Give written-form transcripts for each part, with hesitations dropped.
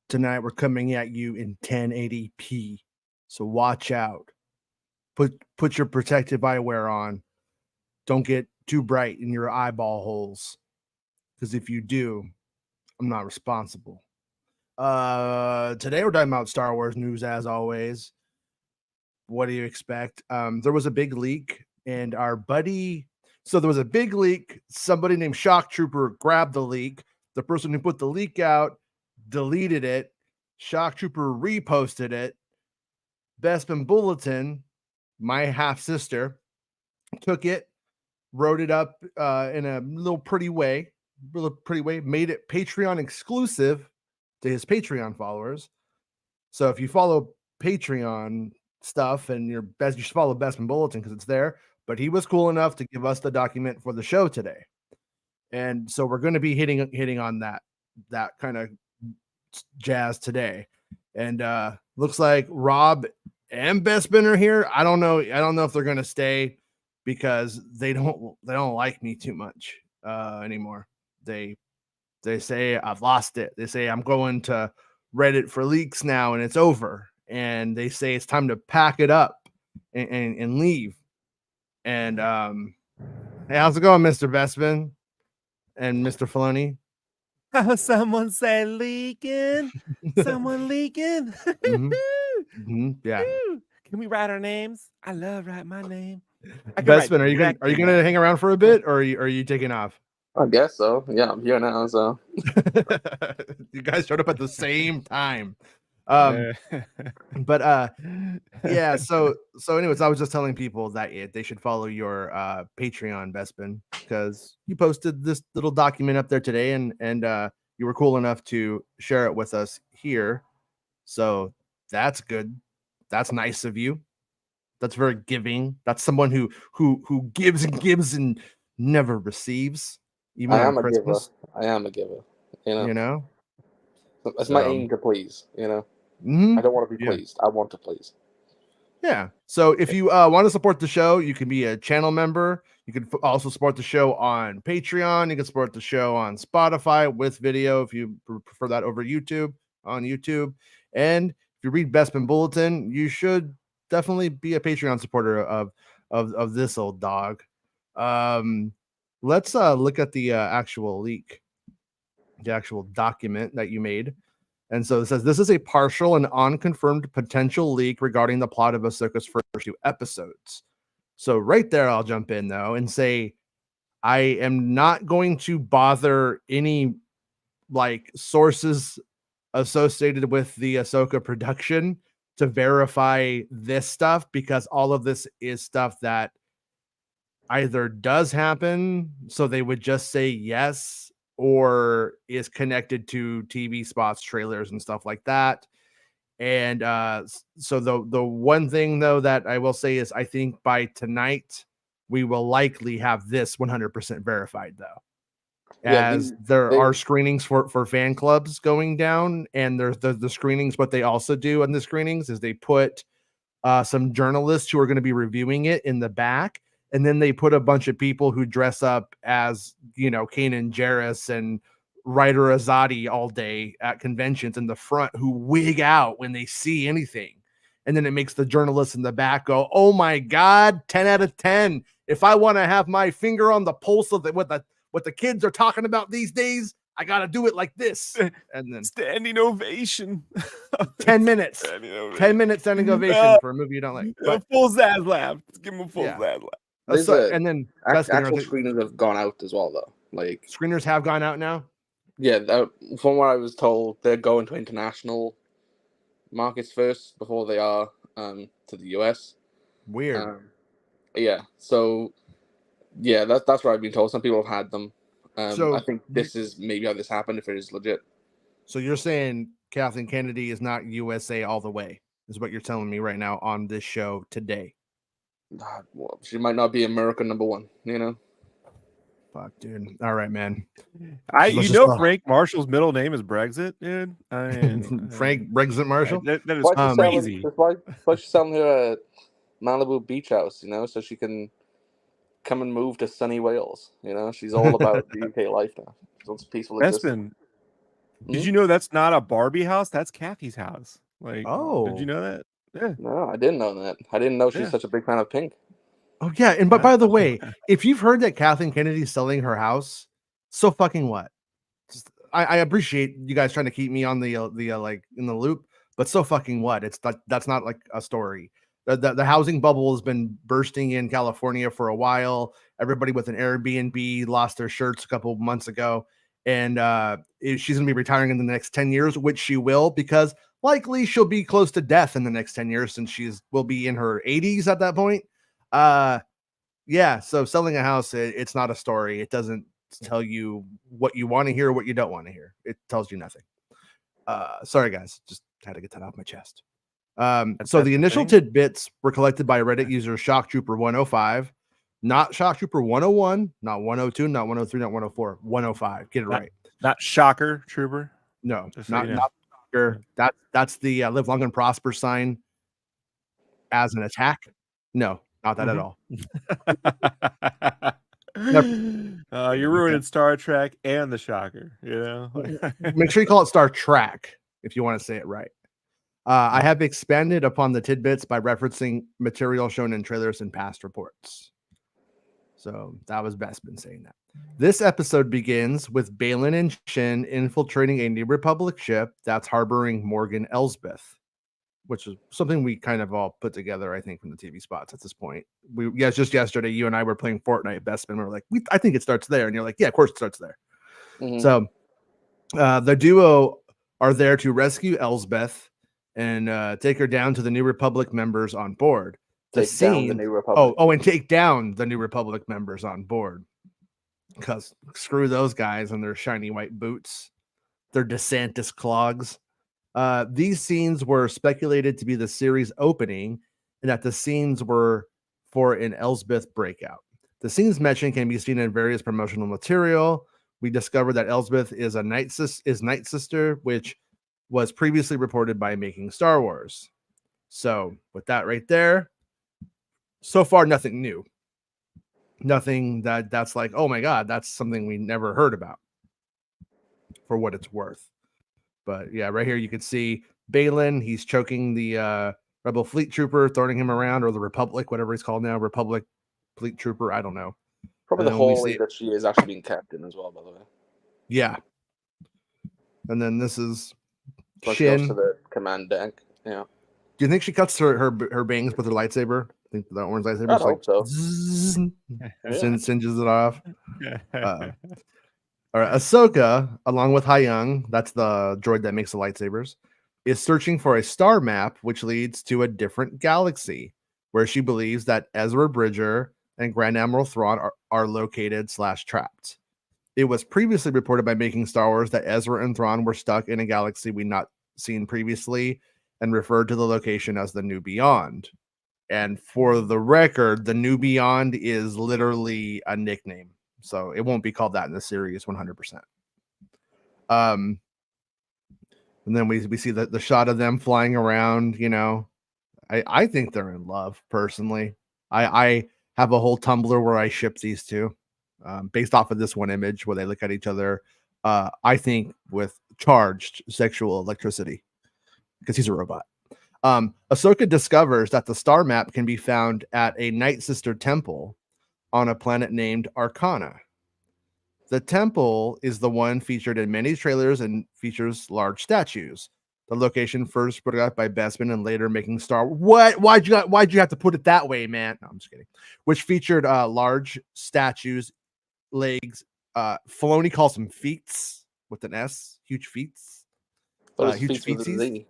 Tonight we're coming at you in 1080p, so watch out. Put your protective eyewear on. Don't get too bright in your eyeball holes, because if you do, I'm not responsible. Today we're talking about Star Wars news as always. What do you expect? There was a big leak, and there was a big leak. Somebody named Shock Trooper grabbed the leak. The person who put the leak out deleted it. Shock Trooper reposted it. Bespin Bulletin, my half sister, took it, wrote it up in a little pretty way, made it Patreon exclusive to his Patreon followers. So if you follow Patreon stuff and you should follow Bespin Bulletin because it's there. But he was cool enough to give us the document for the show today, and so we're going to be hitting on that kind of jazz today. And looks like Rob and Bespin are here. I don't know if they're going to stay because they don't like me too much anymore. They say I've lost it. They say I'm going to Reddit for leaks now and it's over. And they say it's time to pack it up and leave. And hey, how's it going, Mr. Bespin and Mr. Filoni? Someone say leaking. Someone leaking. Yeah. Can we write our names? I love writing my name. Bespin, are you gonna hang around for a bit, or are you taking off? I guess so. Yeah, I'm here now. So you guys showed up at the same time. But yeah. So anyways, I was just telling people that they should follow your Patreon, Bespin, because you posted this little document up there today, and you were cool enough to share it with us here. So that's good. That's nice of you. That's very giving. That's someone who gives and gives and never receives. Even on Christmas. I am a giver. You know. It's my aim to please. You know. I don't want to be pleased. I want to please. Yeah. So if you want to support the show, you can be a channel member. You can also support the show on Patreon. You can support the show on Spotify with video if you prefer that over YouTube on YouTube. And if you read Bespin Bulletin, you should definitely be a Patreon supporter of this old dog. Let's look at the actual leak, the actual document that you made. And so it says, this is a partial and unconfirmed potential leak regarding the plot of Ahsoka's first 2 episodes. So right there, I'll jump in, though, and say I am not going to bother any sources associated with the Ahsoka production to verify this stuff, because all of this is stuff that either does happen, so they would just say yes, or is connected to TV spots, trailers, and stuff like that. And so the one thing, though, that I will say is I think by tonight we will likely have this 100% verified, though, as there are screenings for fan clubs going down, and there's the screenings. What they also do on the screenings is they put some journalists who are going to be reviewing it in the back. And then they put a bunch of people who dress up as, Kanan Jarrus and Ryder Azadi all day at conventions in the front, who wig out when they see anything. And then it makes the journalists in the back go, oh my God, 10 out of 10. If I want to have my finger on the pulse of what the kids are talking about these days, I got to do it like this. And then standing ovation. 10 minutes. 10 minutes standing ovation for a movie you don't like. But full Zaz laugh. Give him a full Zaz laugh. And then actual screeners have gone out as well, though. Screeners have gone out now. Yeah, from what I was told, they're going to international markets first before they are to the US. Weird. Yeah. So, yeah, that's what I've been told. Some people have had them. So I think this is maybe how this happened, if it is legit. So you're saying Kathleen Kennedy is not USA all the way, is what you're telling me right now on this show today. Well, she might not be America #1, Fuck, dude. All right, man. Frank Marshall's middle name is Brexit, dude. Frank Brexit Marshall. That is crazy. Why she selling her Malibu beach house, so she can come and move to sunny Wales. She's all about the UK life now. She wants peaceful existence. Bespin, did you know that's not a Barbie house? That's Kathy's house. Like, did you know that? Yeah. No, I didn't know that. I didn't know she's such a big fan of pink. Oh yeah, and but by the way, if you've heard that Kathleen Kennedy's selling her house, so fucking what? I appreciate you guys trying to keep me on the like in the loop, but so fucking what? That's not like a story. The housing bubble has been bursting in California for a while. Everybody with an Airbnb lost their shirts a couple of months ago, and she's gonna be retiring in the next 10 years, which she will, because likely she'll be close to death in the next 10 years since will be in her 80s at that point. Yeah, so selling a house, it's not a story. It doesn't tell you what you want to hear or what you don't want to hear. It tells you nothing. Sorry guys, just had to get that off my chest. So the initial tidbits were collected by Reddit user Shock Trooper 105, not Shock Trooper 101, not 102, not 103, not 104, 105. Get it right. Not Shocker Trooper. No, not Shocker. That's the live long and prosper sign as an attack. No, not that at all. You're ruining Star Trek and the Shocker, Make sure you call it Star Trek if you want to say it right. I have expanded upon the tidbits by referencing material shown in trailers and past reports. So that was Bespin saying that. This episode begins with Balin and Shin infiltrating a New Republic ship that's harboring Morgan Elsbeth, which is something we kind of all put together, I think, from the TV spots at this point. Just yesterday, you and I were playing Fortnite, Bespin. We were like, I think it starts there. And you're like, yeah, of course it starts there. Mm-hmm. So the duo are there to rescue Elsbeth and take her down to the New Republic members on board. And take down the New Republic members on board. Because screw those guys and their shiny white boots, their DeSantis clogs. These scenes were speculated to be the series opening, and that the scenes were for an Elsbeth breakout. The scenes mentioned can be seen in various promotional material. We discovered that Elsbeth is Night Sister, which was previously reported by Making Star Wars. So with that right there, so far nothing new. Nothing that's like, oh my god, that's something we never heard about. For what it's worth. But yeah, right here you can see Balin. He's choking the Rebel Fleet Trooper, throwing him around, or the Republic, whatever he's called now, Republic Fleet Trooper. I don't know. Probably the hallway that she is actually being kept in as well, by the way. Yeah. And then this is Shin. Goes to the command deck. Yeah. Do you think she cuts her bangs with her lightsaber? I think that orange lightsaber. I hope so. Singes it off. All right, Ashoka, along with Hyung, that's the droid that makes the lightsabers, is searching for a star map which leads to a different galaxy, where she believes that Ezra Bridger and Grand Admiral Thrawn are located / trapped. It was previously reported by Making Star Wars that Ezra and Thrawn were stuck in a galaxy we'd not seen previously, and referred to the location as the New Beyond. And for the record, the New Beyond is literally a nickname. So it won't be called that in the series 100%. And then we see the shot of them flying around, I think they're in love, personally. I have a whole Tumblr where I ship these two based off of this one image where they look at each other, I think with charged sexual electricity because he's a robot. Ahsoka discovers that the star map can be found at a Night Sister temple on a planet named Arcana. The temple is the one featured in many trailers and features large statues. The location first put out by Bespin and later Making Star. What? Why'd you have to put it that way, man? No, I'm just kidding. Which featured large statues, legs. Filoni calls them feets with an S. Huge feets. Huge feetsies.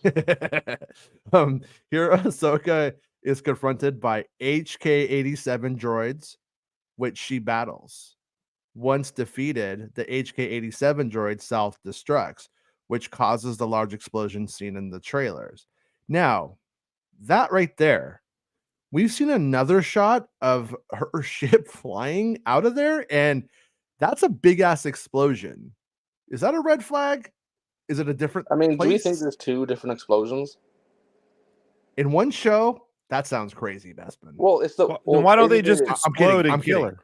Here Ahsoka is confronted by HK-87 droids, which she battles. Once defeated, the HK-87 droid self-destructs, which causes the large explosion seen in the trailers. Now, that right there, we've seen another shot of her ship flying out of there, and that's a big-ass explosion. Is that a red flag? Is it a different place? Do you think there's two different explosions? In one show, That sounds crazy, Bespin. Well, it's the. Then why don't they just I'm explode kidding, and kill her?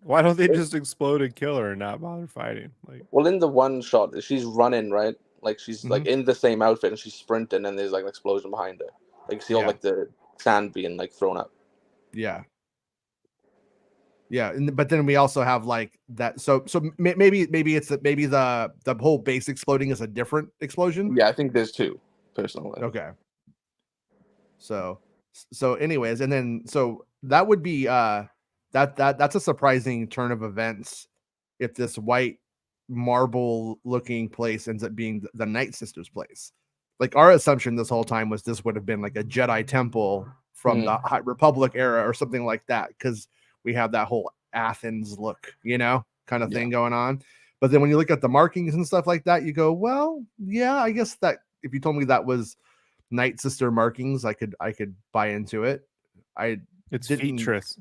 Why don't they just explode and kill her and not bother fighting? Like, well, in the one shot, she's running, right? Like she's like in the same outfit and she's sprinting, and there's like an explosion behind her. Like you see all like the sand being like thrown up. Yeah. Yeah, but then we also have like that. So maybe the whole base exploding is a different explosion. Yeah, I think there's two, personally. Okay. So anyways, and then so that would be that's a surprising turn of events if this white marble looking place ends up being the Night Sisters place. Like our assumption this whole time was this would have been like a Jedi temple from the High Republic era or something like that, because we have that whole Athens look, kind of thing going on. But then when you look at the markings and stuff like that, you go, well, yeah, I guess that if you told me that was Night Sister markings, I could buy into it. It's Featress.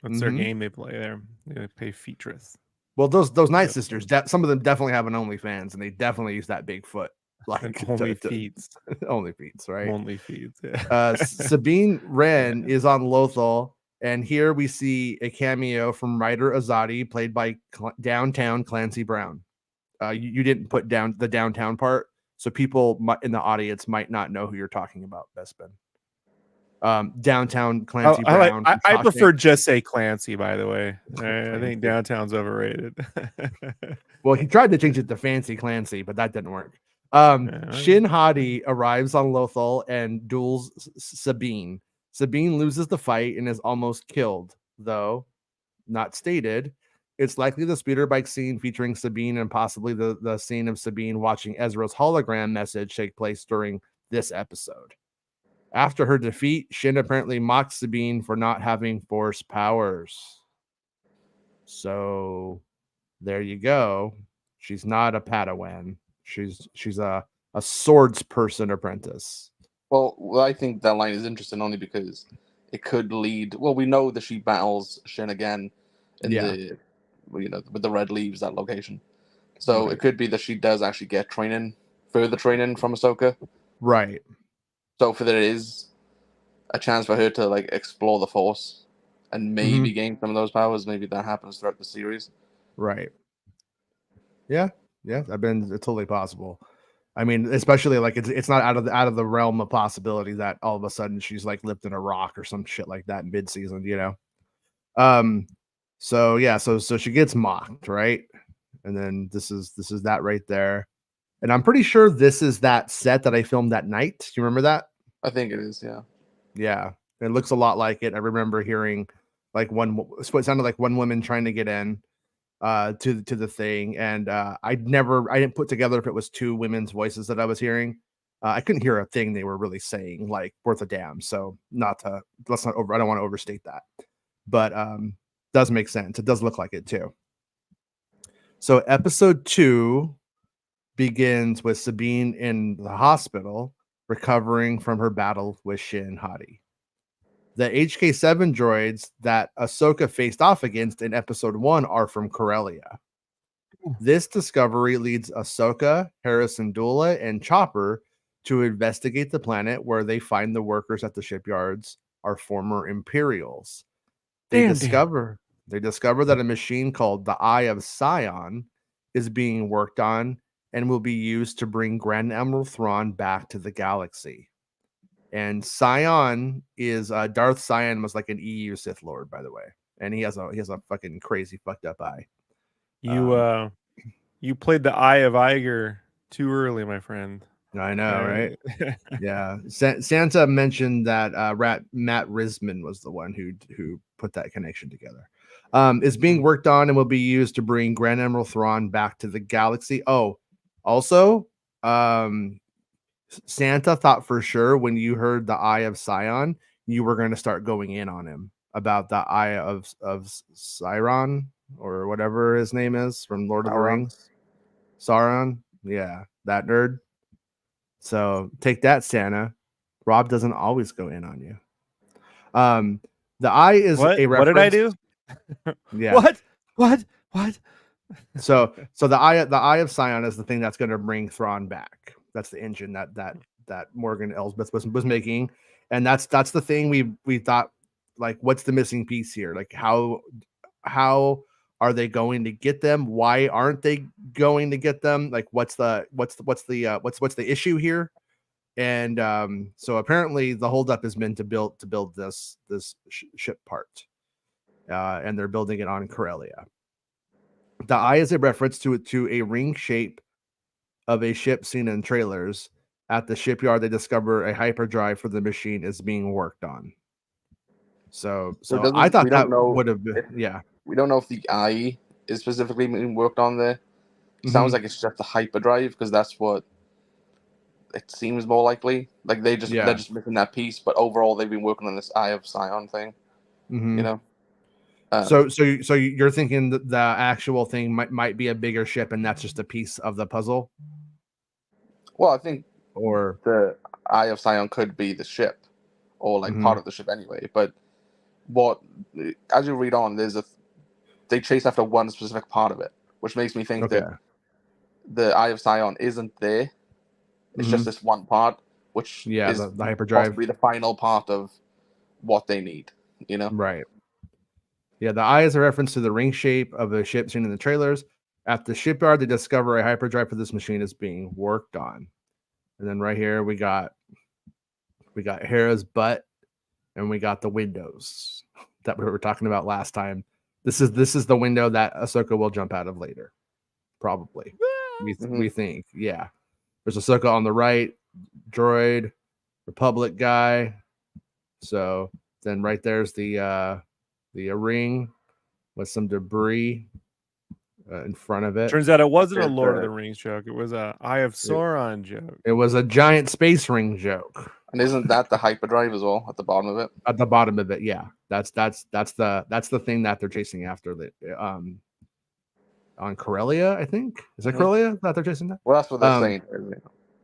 That's their game they play there. They play Featress. Well, those Night Sisters, some of them definitely have an OnlyFans, and they definitely use that big foot. Like only feeds, only feeds, right? Only feeds. Yeah. Sabine Wren is on Lothal, and here we see a cameo from Ryder Azadi, played by Downtown Clancy Brown. You didn't put down the downtown part, so people in the audience might not know who you're talking about, Bespin. Downtown Clancy Brown. I prefer just say Clancy, by the way. I think downtown's overrated. Well, he tried to change it to Fancy Clancy, but that didn't work. Shin Hati arrives on Lothal and duels Sabine. Sabine loses the fight and is almost killed, though not stated. It's likely the speeder bike scene featuring Sabine and possibly the scene of Sabine watching Ezra's hologram message take place during this episode. After her defeat, Shin apparently mocks Sabine for not having force powers. So there you go. She's not a Padawan. She's a swords person apprentice. Well, I think that line is interesting only because it could lead. Well, we know that she battles Shin again in the with the red leaves, that location. So it could be that she does actually get further training from Ahsoka. Right. So if there is a chance for her to like explore the Force and maybe gain some of those powers, maybe that happens throughout the series. Right. Yeah. It's totally possible. I mean, especially like it's not out of the realm of possibility that all of a sudden she's like lifting a rock or some shit like that in mid-season, So she gets mocked, right? And then this is that right there. And I'm pretty sure this is that set that I filmed that night. Do you remember that? I think it is, yeah. Yeah. It looks a lot like it. I remember hearing like it sounded like one woman trying to get in to the thing, and I didn't put together if it was two women's voices that I was hearing. I couldn't hear a thing they were really saying, like worth a damn. So I don't want to overstate that, but does make sense. It does look like it too. So episode 2 begins with Sabine in the hospital recovering from her battle with Shin Hati. The HK7 droids that Ahsoka faced off against in episode 1 are from Corellia. This discovery leads Ahsoka, Harrison Dula, and Chopper to investigate the planet, where they find the workers at the shipyards are former Imperials. They discover that a machine called the Eye of Sion is being worked on and will be used to bring Grand Admiral Thrawn back to the galaxy. And Sion is Darth Sion was like an EU Sith Lord, by the way, and he has a fucking crazy fucked up eye. You played the Eye of Iger too early, my friend. I know, right? Yeah. Santa mentioned that Matt Risman was the one who put that connection together. Is being worked on and will be used to bring Grand Admiral Thrawn back to the galaxy. Oh, also, Santa thought for sure when you heard the Eye of Sion, you were going to start going in on him about the Eye of Sauron or whatever his name is from Lord of the Rings. Sauron. Yeah, that nerd. So take that, Santa. Rob doesn't always go in on you. The eye is a reference. What did I do? Yeah. What? So the eye of Sion is the thing that's going to bring Thrawn back. That's the engine that Morgan Elsbeth was making, and that's the thing we thought, like, what's the missing piece here? Like, how are they going to get them? Why aren't they going to get them? Like, what's the issue here? And so apparently the holdup has been to build this ship part, and they're building it on Corellia. The eye is a reference to a ring shape of a ship seen in trailers. At the shipyard, they discover a hyperdrive for the machine is being worked on. So I thought that would have been, yeah. We don't know if the eye is specifically being worked on there. Sounds like it's just the hyperdrive, because that's what it seems more likely. Like they're just missing that piece, but overall they've been working on this Eye of Sion thing. You know. So you're thinking that the actual thing might be a bigger ship, and that's just a piece of the puzzle? Well, I think or the Eye of Sion could be the ship, or like part of the ship anyway. But as you read on, they chase after one specific part of it, which makes me think that the Eye of Sion isn't there. It's just this one part, which is the hyperdrive, possibly the final part of what they need. You know, right? Yeah, the eye is a reference to the ring shape of a ship seen in the trailers. At the shipyard, they discover a hyperdrive for this machine is being worked on. And then right here we got Hera's butt, and we got the windows that we were talking about last time. This is the window that Ahsoka will jump out of later, probably. We think, yeah. There's Ahsoka on the right, droid, Republic guy. So then right there's the ring with some debris in front of it. Turns out it wasn't a Lord of the Rings joke. It was a Eye of Sauron joke. It was a giant space ring joke. And isn't that the hyperdrive as well at the bottom of it? At the bottom of it, yeah. That's the thing that they're chasing after. On Corellia, I think. Is it Corellia that they're chasing that? Well, that's what they're saying.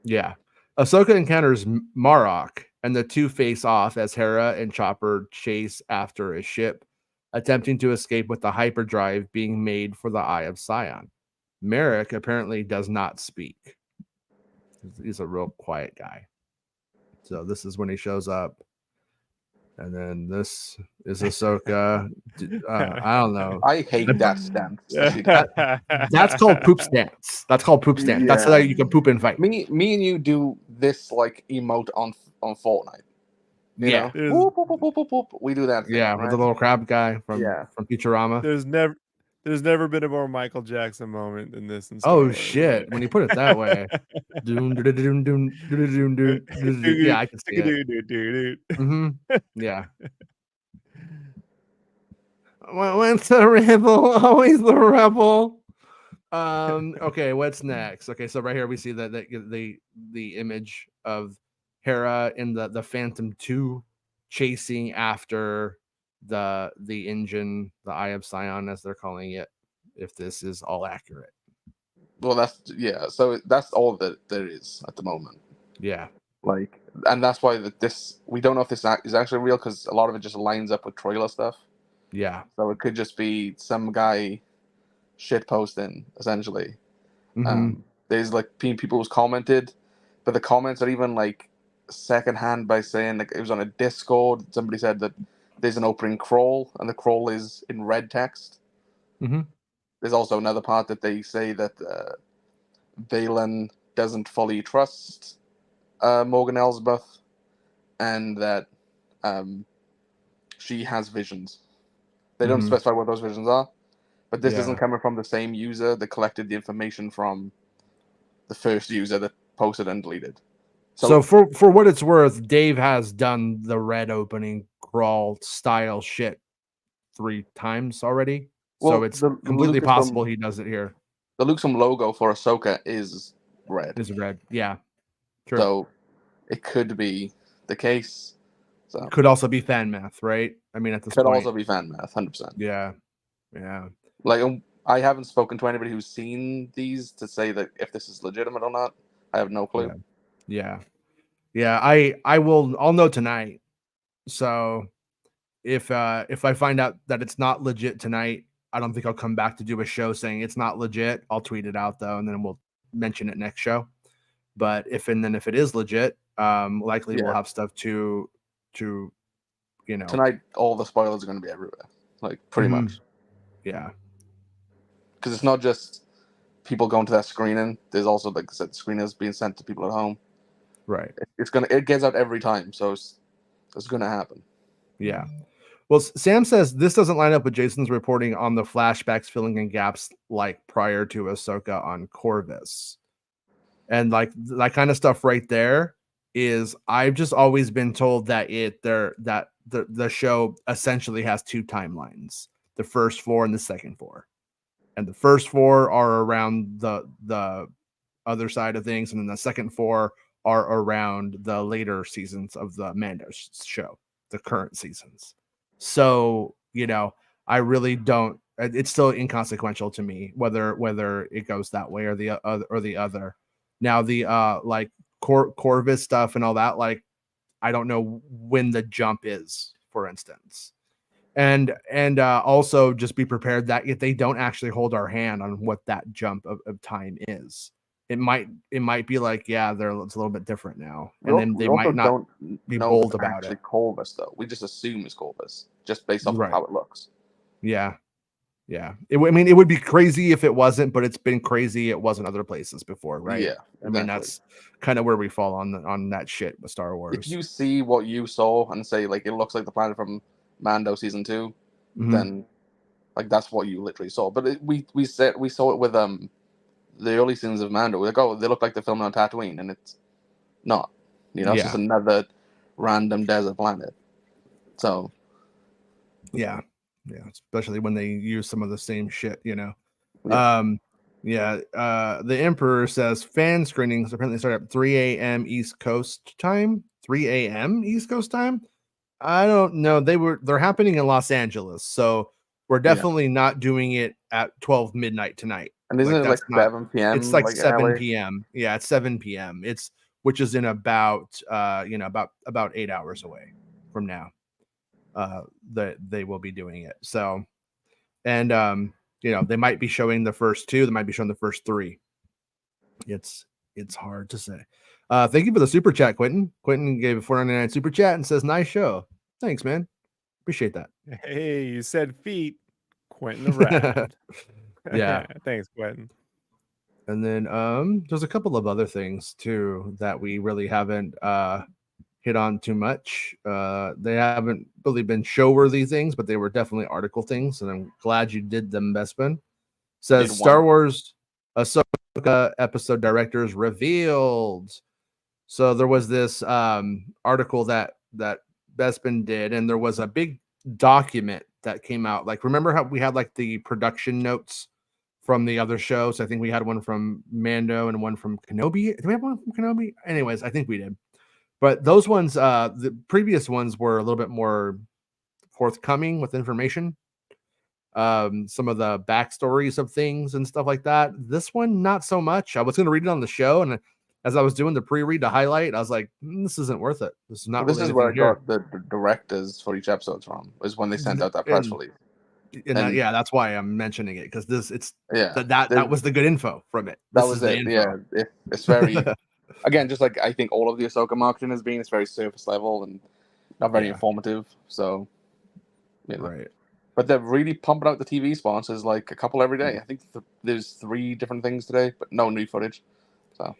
Yeah. Ahsoka encounters Marok, and the two face off as Hera and Chopper chase after a ship, attempting to escape with the hyperdrive being made for the Eye of Sion. Merrick apparently does not speak. He's a real quiet guy. So this is when he shows up. And then this is Ahsoka. I don't know. I hate that stance. That's called poop stance. That's how you can poop and fight. Me and you do this like emote on Fortnite. You know? Whoop, whoop, whoop, whoop, whoop. We do that thing, with right? the little crab guy from Futurama. There's never been a more Michael Jackson moment than this. Oh shit! Right? When you put it that way, yeah, I can see it. Yeah. When's the rebel? Always the rebel. Okay, what's next? Okay, so right here we see the image of Hera in the Phantom 2 chasing after the engine, the Eye of Sion, as they're calling it, if this is all accurate. Well, so that's all that there is at the moment. Yeah. Like, and that's why we don't know if this is actually real, because a lot of it just lines up with trailer stuff. Yeah. So it could just be some guy shit posting, essentially. There's like people who's commented, but the comments are even like secondhand by saying, like, it was on a Discord. Somebody said that there's an opening crawl, and the crawl is in red text. There's also another part that they say that Valen doesn't fully trust Morgan Elsbeth, and that she has visions. They don't specify what those visions are, but this isn't coming from the same user that collected the information from the first user that posted and deleted. So for what it's worth, Dave has done the red opening crawl style shit 3 times already. Well, so it's completely possible he does it here. The Lucasfilm logo for Ahsoka is red. Yeah. Sure. So it could be the case. So could also be fan math, right? I mean, at this point, could also be fan math, 100%. Yeah. Like, I haven't spoken to anybody who's seen these to say that if this is legitimate or not. I have no clue. Yeah. I'll know tonight. So if I find out that it's not legit tonight, I don't think I'll come back to do a show saying it's not legit. I'll tweet it out though, and then we'll mention it next show. But if it is legit, Likely we'll have stuff to tonight. All the spoilers are going to be everywhere, like pretty much. Yeah, because it's not just people going to that screening. There's also, like I said, screeners being sent to people at home. Right. It gets out every time, so it's gonna happen. Yeah. Well, Sam says this doesn't line up with Jason's reporting on the flashbacks filling in gaps like prior to Ahsoka on Corvus. And like that kind of stuff right there is, I've just always been told that the show essentially has two timelines, the first 4 and the second 4. And the first 4 are around the other side of things, and then the second 4 are around the later seasons of the Mando show, the current seasons. So, I really don't. It's still inconsequential to me whether it goes that way or the other. Now the like Corvus stuff and all that, like I don't know when the jump is, for instance. And also just be prepared that if they don't actually hold our hand on what that jump of time is, it might be like, yeah, it's a little bit different now, and then they might not be bold about it. Corvus, though, we just assume it's Corvus just based off of how it looks. Yeah. It would be crazy if it wasn't, but it's been crazy it wasn't other places before, right? Yeah, exactly. I mean, that's kind of where we fall on that shit with Star Wars. If you see what you saw and say like it looks like the planet from Mando season 2, then like that's what you literally saw. But we saw it with the early seasons of Mando. We're like, oh, they look like they're filming on Tatooine, and it's not. It's just another random desert planet. So yeah, especially when they use some of the same shit, The Emperor says fan screenings apparently start at 3 a.m. East Coast time. 3 a.m. East Coast time. I don't know. They're happening in Los Angeles, so we're definitely not doing it at 12 midnight tonight. And isn't it like 7 p.m.? It's like 7 p.m. Yeah, it's 7 p.m. Which is in about 8 hours away from now. That they will be doing it. So, and they might be showing the first 2. They might be showing the first 3. It's hard to say. Thank you for the super chat, Quentin. Quentin gave a $4.99 super chat and says, "Nice show." Thanks, man. Appreciate that. Hey, you said feet, Quentin the Rat. Yeah. Thanks, Quentin. And then there's a couple of other things too that we really haven't hit on too much. They haven't really been show-worthy things, but they were definitely article things, and I'm glad you did them, Bespin. Says Star Wars Ahsoka episode directors revealed. So there was this article that Bespin did, and there was a big document that came out. Like, remember how we had like the production notes from the other shows? I think we had one from Mando and one from Kenobi. Did we have one from Kenobi? Anyways, I think we did. But those ones, the previous ones were a little bit more forthcoming with information. Some of the backstories of things and stuff like that. This one, not so much. I was going to read it on the show, and as I was doing the pre-read to highlight, I was like, this isn't worth it. This is not. This is where I got the directors for each episode from. Is when they sent out that press release. And that's why I'm mentioning it, because that was the good info from it. That was it. Yeah, it's very. Again, just like I think all of the Ahsoka marketing has been, it's very surface level and not very informative. So, right. But they're really pumping out the TV sponsors, like a couple every day. I think there's 3 different things today, but no new footage. So,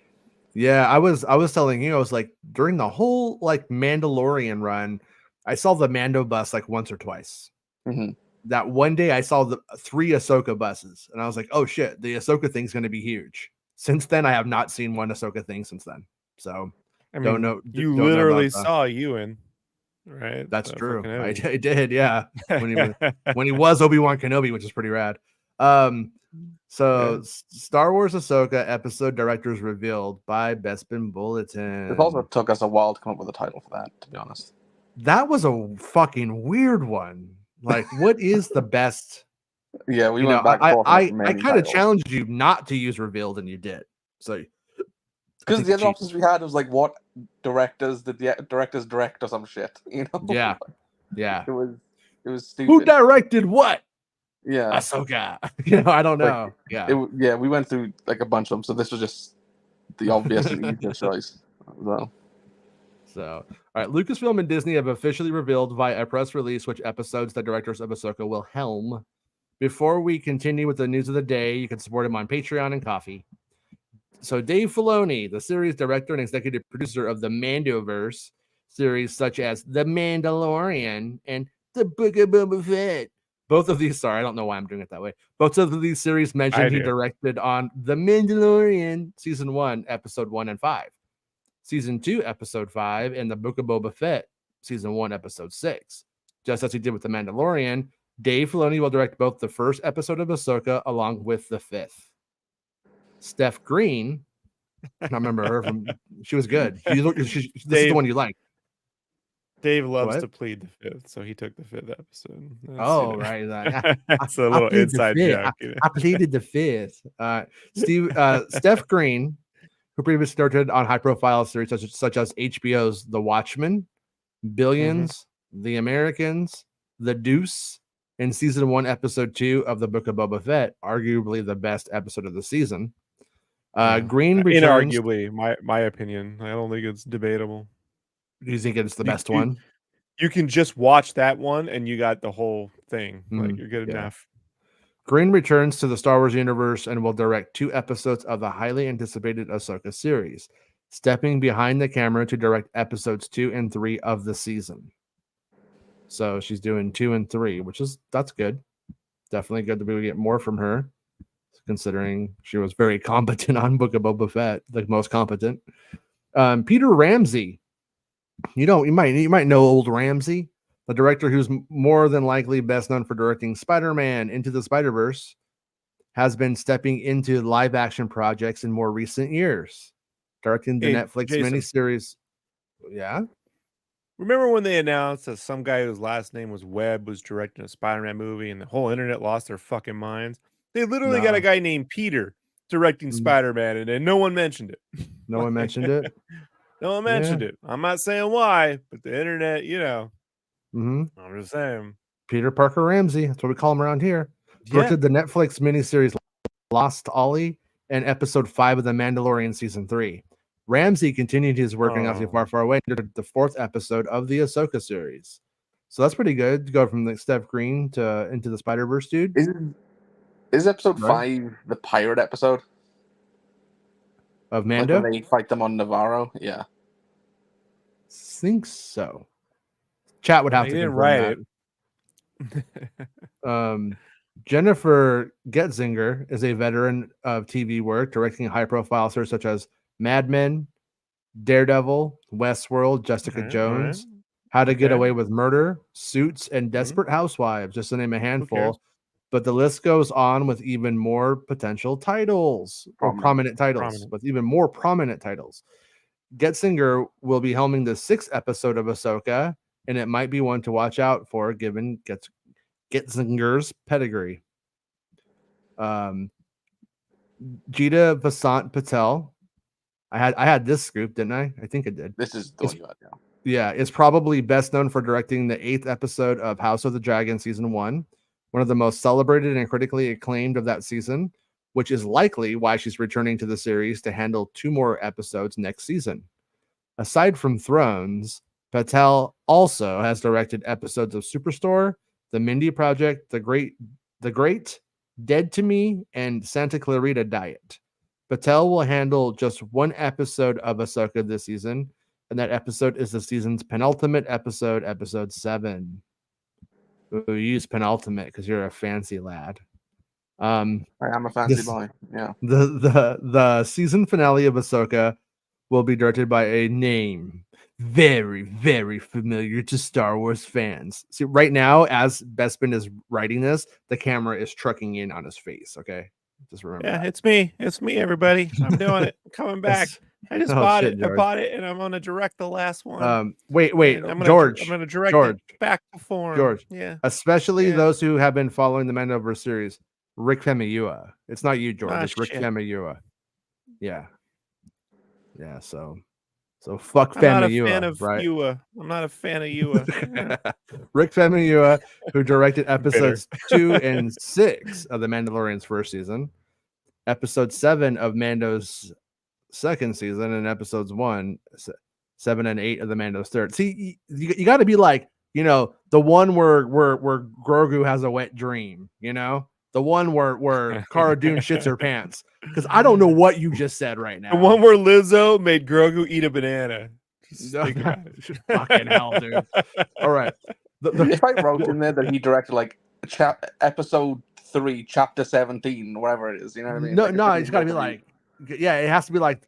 yeah, I was telling you, I was like, during the whole like Mandalorian run, I saw the Mando bus like once or twice. That one day I saw the 3 Ahsoka buses, and I was like, oh shit, the Ahsoka thing's going to be huge. Since then, I have not seen one Ahsoka thing since then. So I mean, don't know. You literally saw Ewan, right? That's true. I did, yeah. When he was Obi-Wan Kenobi, which is pretty rad. Star Wars Ahsoka episode directors revealed by Bespin Bulletin. It also took us a while to come up with a title for that, to be honest. That was a fucking weird one. Like, what is the best? Yeah, we went back and forth. I kind of challenged you not to use revealed, and you did. So, because the other options we had was like, what directors did the directors direct or some shit? Yeah. It was stupid. Who directed what? Yeah, Ahsoka. I don't know. We went through like a bunch of them, so this was just the obvious and easiest choice. So. So, all right, Lucasfilm and Disney have officially revealed via a press release which episodes the directors of Ahsoka will helm. Before we continue with the news of the day, you can support him on Patreon and Coffee. So Dave Filoni, the series director and executive producer of the Mandoverse series such as The Mandalorian and The Book of Boba Fett. Both of these, sorry, I don't know why I'm doing it that way. Both of these series mentioned he directed on The Mandalorian Season 1, Episode 1 and 5. Season 2, Episode 5, and The Book of Boba Fett, Season 1, Episode 6. Just as he did with The Mandalorian, Dave Filoni will direct both the first episode of Ahsoka along with the fifth. Steph Green, I remember her from, she was good. This is the one you like. Dave loves to plead the fifth, so he took the fifth episode. That's, right. That's a little inside joke. I pleaded the fifth. Steph Green, who previously started on high-profile series such as HBO's The Watchmen, Billions, The Americans, The Deuce, and Season 1, Episode 2 of The Book of Boba Fett, arguably the best episode of the season. Green returns. Inarguably, my opinion. I don't think it's debatable. Do you think it's the best one? You can just watch that one and you got the whole thing. Like, you're good enough. Green returns to the Star Wars universe and will direct 2 episodes of the highly anticipated Ahsoka series, stepping behind the camera to direct episodes 2 and 3 of the season. So she's doing 2 and 3, that's good. Definitely good that we get more from her, considering she was very competent on Book of Boba Fett, the most competent. Peter Ramsey. You might know old Ramsey, the director who's more than likely best known for directing Spider-Man Into the Spider-Verse, has been stepping into live action projects in more recent years, directing the Netflix miniseries. Yeah. Remember when they announced that some guy whose last name was Webb was directing a Spider-Man movie and the whole internet lost their fucking minds? They literally got a guy named Peter directing Spider-Man, and no one mentioned it. No one mentioned it? No one mentioned it. I'm not saying why, but the internet, I'm just saying. Peter Parker Ramsey, that's what we call him around here. Directed the Netflix miniseries Lost Ollie and episode 5 of The Mandalorian Season 3. Ramsey continued his work in Galaxy Far, Far Away and did the 4th episode of the Ahsoka series. So that's pretty good to go from the Steph Green to Into the Spider-Verse, dude. Is episode 5 the pirate episode? Of Mando? Like when they fight them on Navarro? Yeah. Think so. Chat would have to confirm that. Jennifer Getzinger is a veteran of TV work, directing high-profile series such as Mad Men, Daredevil, Westworld, Jessica Jones, How to Get Away with Murder, Suits, and Desperate Housewives, just to name a handful. But the list goes on with even more potential titles, or prominent titles, with even more prominent titles. Getzinger will be helming the 6th episode of Ahsoka, and it might be one to watch out for given Getzinger's pedigree. Jita Vasant Patel. I had this scoop, didn't I? I think I did. This is the one you had now. Yeah, is probably best known for directing the 8th episode of House of the Dragon Season 1, one of the most celebrated and critically acclaimed of that season, which is likely why she's returning to the series to handle 2 more episodes next season. Aside from Thrones, Patel also has directed episodes of Superstore, The Mindy Project, The Great, Dead to Me, and Santa Clarita Diet. Patel will handle just 1 episode of Ahsoka this season, and that episode is the season's penultimate episode, episode 7. Ooh, you use penultimate because you're a fancy lad. I am a fancy boy. Yeah. The season finale of Ahsoka will be directed by a name very, very familiar to Star Wars fans. See, right now, as Bespin is writing this, the camera is trucking in on his face. Okay, just remember. Yeah, it's me. It's me, everybody. I'm doing it. Coming back. I just bought it. George. I bought it, and I'm going to direct the last one. Wait, George. I'm going to direct it back to form. George. Yeah. Especially those who have been following the Mandoverse series. Rick Famuyiwa. It's not you, George. It's Rick Famuyiwa. Yeah. Yeah. So fuck Famuyiwa. Right? I'm not a fan of Yua. Rick Famuyiwa, who directed episodes 2 and 6 of The Mandalorian's first season, episode 7 of Mando's second season, and episodes 1. 7 and 8 of the Mando's third. See, you got to be like, you know, the one where Grogu has a wet dream, you know, the one where Cara Dune shits her pants. Because I don't know what you just said right now. The one where Lizzo made Grogu eat a banana. Just think about it. Fucking hell, dude. All right. If I wrote in there that he directed like episode 3, chapter 17, whatever it is, you know what I mean? No, like, no, it's got to be like, yeah, it has to be like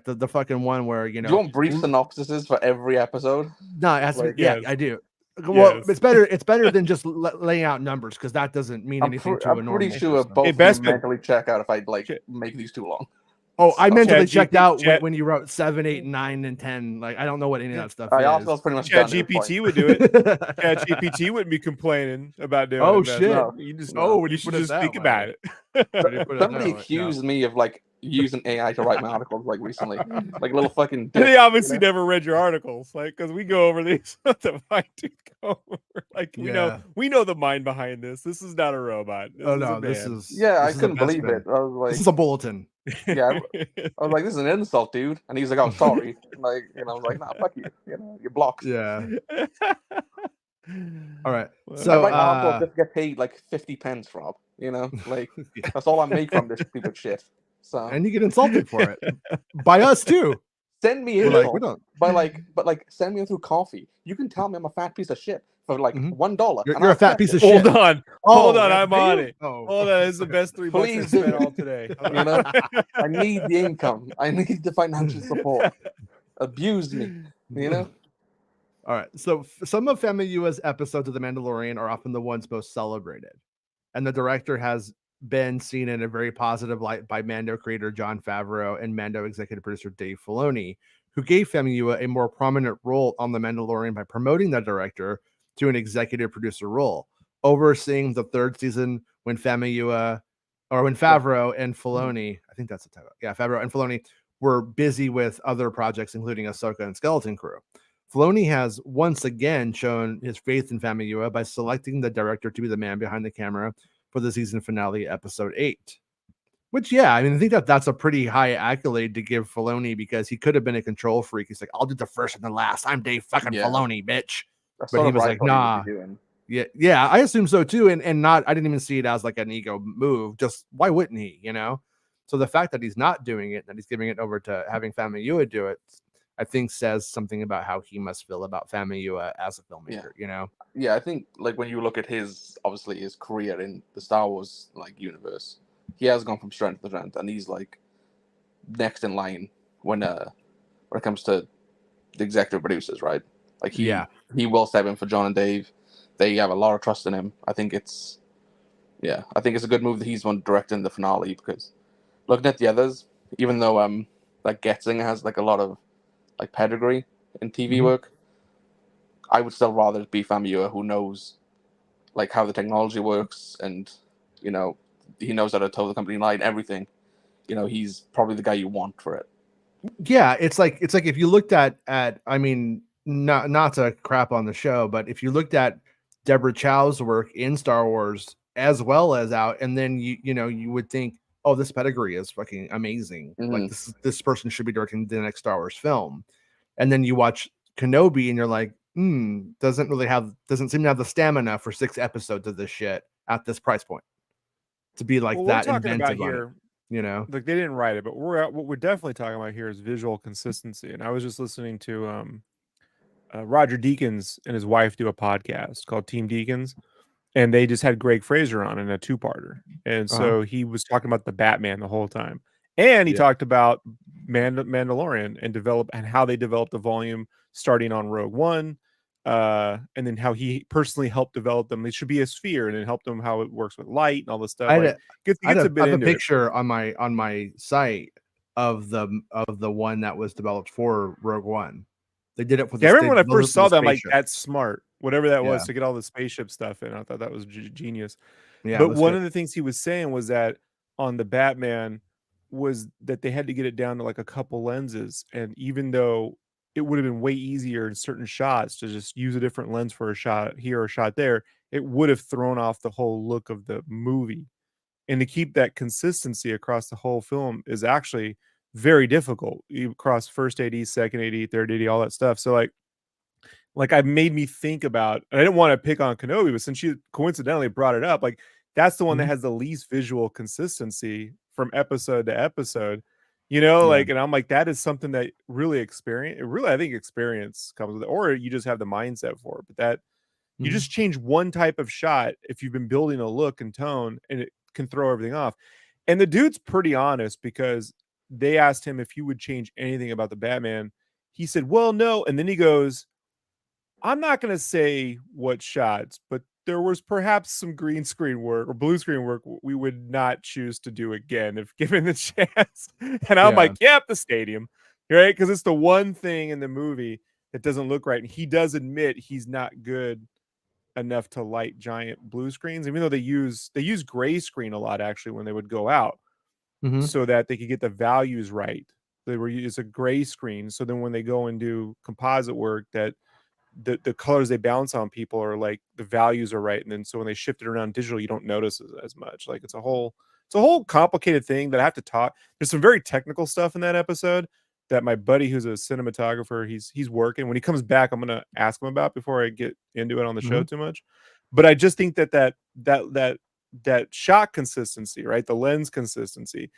the fucking one where, you know. Do you want brief synopsises for every episode? No, it has to be, yes. yeah, I do. Well, it's better than just laying out numbers, because that doesn't mean anything to a normal. I'm pretty sure person. both of you mentally check out if I'd like make these too long. Oh, I mentally checked out when you wrote 7, 8, 9, and 10. Like, I don't know what any of that stuff is. Also was pretty much ChatGPT would do it. ChatGPT wouldn't be complaining about doing it. Oh shit! No. You just when you should just think about it. Somebody accused me of like using AI to write my articles like recently, like little fucking. Dick, they obviously never read your articles, like, because we go over these the like we know the mind behind this. This is not a robot. This is I couldn't believe it. I was like, this is a bulletin. Yeah, I was like, this is an insult, dude. And he's like, oh, sorry. Like, I was like, nah, fuck you. You know, you're blocked. Yeah. All right. So I just get paid like 50 pence, Rob. You know, like that's all I make from this stupid shit. So and you get insulted for it by us too. Send me insult but send me in through coffee. You can tell me I'm a fat piece of shit for like $1. You're a fat piece of shit. Hold on, I'm on it. Hold on, this is the best $3 I spent all today. You know, I need the income. I need the financial support. Abuse me. You know. All right. So some of Famuyiwa's episodes of The Mandalorian are often the ones most celebrated, and the director has been seen in a very positive light by Mando creator Jon Favreau and Mando executive producer Dave Filoni, who gave Famuyiwa a more prominent role on The Mandalorian by promoting the director to an executive producer role, overseeing the third season when Favreau and Filoni, I think that's the title. Yeah, Favreau and Filoni were busy with other projects, including Ahsoka and Skeleton Crew. Filoni has once again shown his faith in Famuyiwa by selecting the director to be the man behind the camera for the season finale, episode 8. Which, yeah, I mean, I think that's a pretty high accolade to give Filoni, because he could have been a control freak. He's like, I'll do the first and the last. I'm Dave fucking Filoni, bitch. That's but he was like, nah. Yeah, I assume so too. And not, I didn't even see it as like an ego move. Just why wouldn't he, you know? So the fact that he's not doing it, that he's giving it over to having Famuyiwa do it, I think says something about how he must feel about Famuyiwa as a filmmaker, you know? Yeah, I think like when you look at his career in the Star Wars like universe, he has gone from strength to strength, and he's like next in line when it comes to the executive producers, right? Like he will step in for John and Dave. They have a lot of trust in him. I think it's a good move that he's one directing the finale, because looking at the others, even though like Getzinger has like a lot of like pedigree in TV work, I would still rather be Famuyiwa, who knows like how the technology works, and you know, he knows how to toe the company line, everything. You know, he's probably the guy you want for it. Yeah, it's like if you looked at I mean, not to crap on the show, but if you looked at Deborah Chow's work in Star Wars as well as out, and then you would think, oh, this pedigree is fucking amazing. Like this person should be directing the next Star Wars film. And then you watch Kenobi and you're like, doesn't seem to have the stamina for 6 episodes of this shit at this price point to be like that inventive on it, you know? Like, they didn't write it, but what we're definitely talking about here is visual consistency. And I was just listening to Roger Deakins and his wife do a podcast called Team Deakins, and they just had Greg Fraser on in a 2-parter. And so he was talking about the Batman the whole time. And he talked about Mandalorian and how they developed the volume starting on Rogue One, and then how he personally helped develop them. It should be a sphere, and it helped them how it works with light and all this stuff. I have a picture on my site of the one that was developed for Rogue One. They did it for the I remember when I first saw that, like, that's smart. Whatever that was to get all the spaceship stuff in. I thought that was genius. Yeah, but one of the things he was saying was that on the Batman was that they had to get it down to like a couple lenses, and even though it would have been way easier in certain shots to just use a different lens for a shot here or a shot there, it would have thrown off the whole look of the movie. And to keep that consistency across the whole film is actually very difficult. You cross first AD, second AD, third AD, all that stuff. So like I made me think about, and I didn't want to pick on Kenobi, but since she coincidentally brought it up, like that's the one that has the least visual consistency from episode to episode, like, and I'm like, that is something that really I think experience comes with it, or you just have the mindset for it. But that you just change one type of shot if you've been building a look and tone, and it can throw everything off. And the dude's pretty honest, because they asked him if he would change anything about the Batman. He said, well, no. And then he goes, I'm not going to say what shots, but there was perhaps some green screen work or blue screen work we would not choose to do again if given the chance. And I'm like, yep, the stadium, right? Because it's the one thing in the movie that doesn't look right. And he does admit he's not good enough to light giant blue screens, even though they use gray screen a lot actually when they would go out, so that they could get the values right. They were use a gray screen, so then when they go and do composite work, that the colors they bounce on people are like the values are right, and then so when they shift it around digital, you don't notice as much. Like it's a whole complicated thing that I have to talk. There's some very technical stuff in that episode that my buddy who's a cinematographer, he's working. When he comes back, I'm gonna ask him about before I get into it on the show too much. But I just think that shot consistency, right? The lens consistency,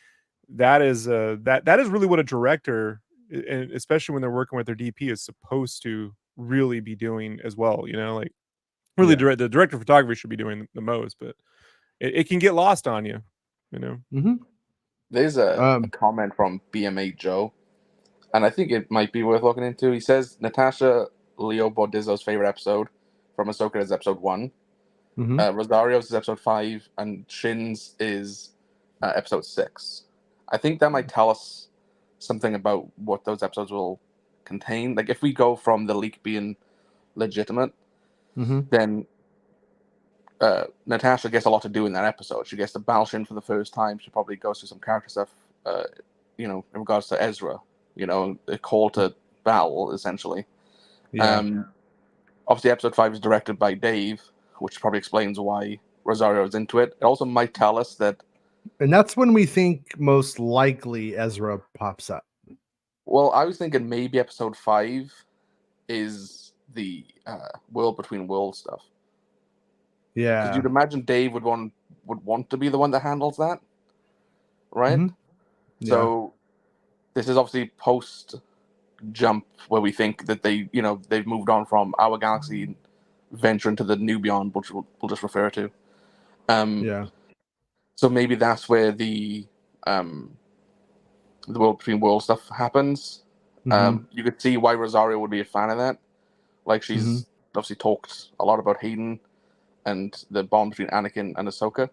that is that is really what a director, and especially when they're working with their DP, is supposed to really be doing as well. Like really the director of photography should be doing the most, but it can get lost on you. There's a comment from BMA Joe, and I think it might be worth looking into. He says Natasha Leo Bordizzo's favorite episode from Ahsoka is episode 1. Rosario's is episode 5, and Shin's is episode 6. I think that might tell us something about what those episodes will contain. Like if we go from the leak being legitimate, then Natasha gets a lot to do in that episode. She gets to battle Shin for the first time. She probably goes through some character stuff, in regards to Ezra, a call to battle, essentially. Obviously, episode 5 is directed by Dave, which probably explains why Rosario is into it. It also might tell us that... And that's when we think most likely Ezra pops up. Well, I was thinking maybe episode 5 is the World Between Worlds stuff. Yeah. Because you'd imagine Dave would want to be the one that handles that, right? So this is obviously post-jump where we think that they've moved on from our galaxy, venture into the new beyond, which we'll just refer to. So maybe that's where the World Between Worlds stuff happens. You could see why Rosario would be a fan of that. Like she's obviously talked a lot about Hayden and the bond between Anakin and Ahsoka.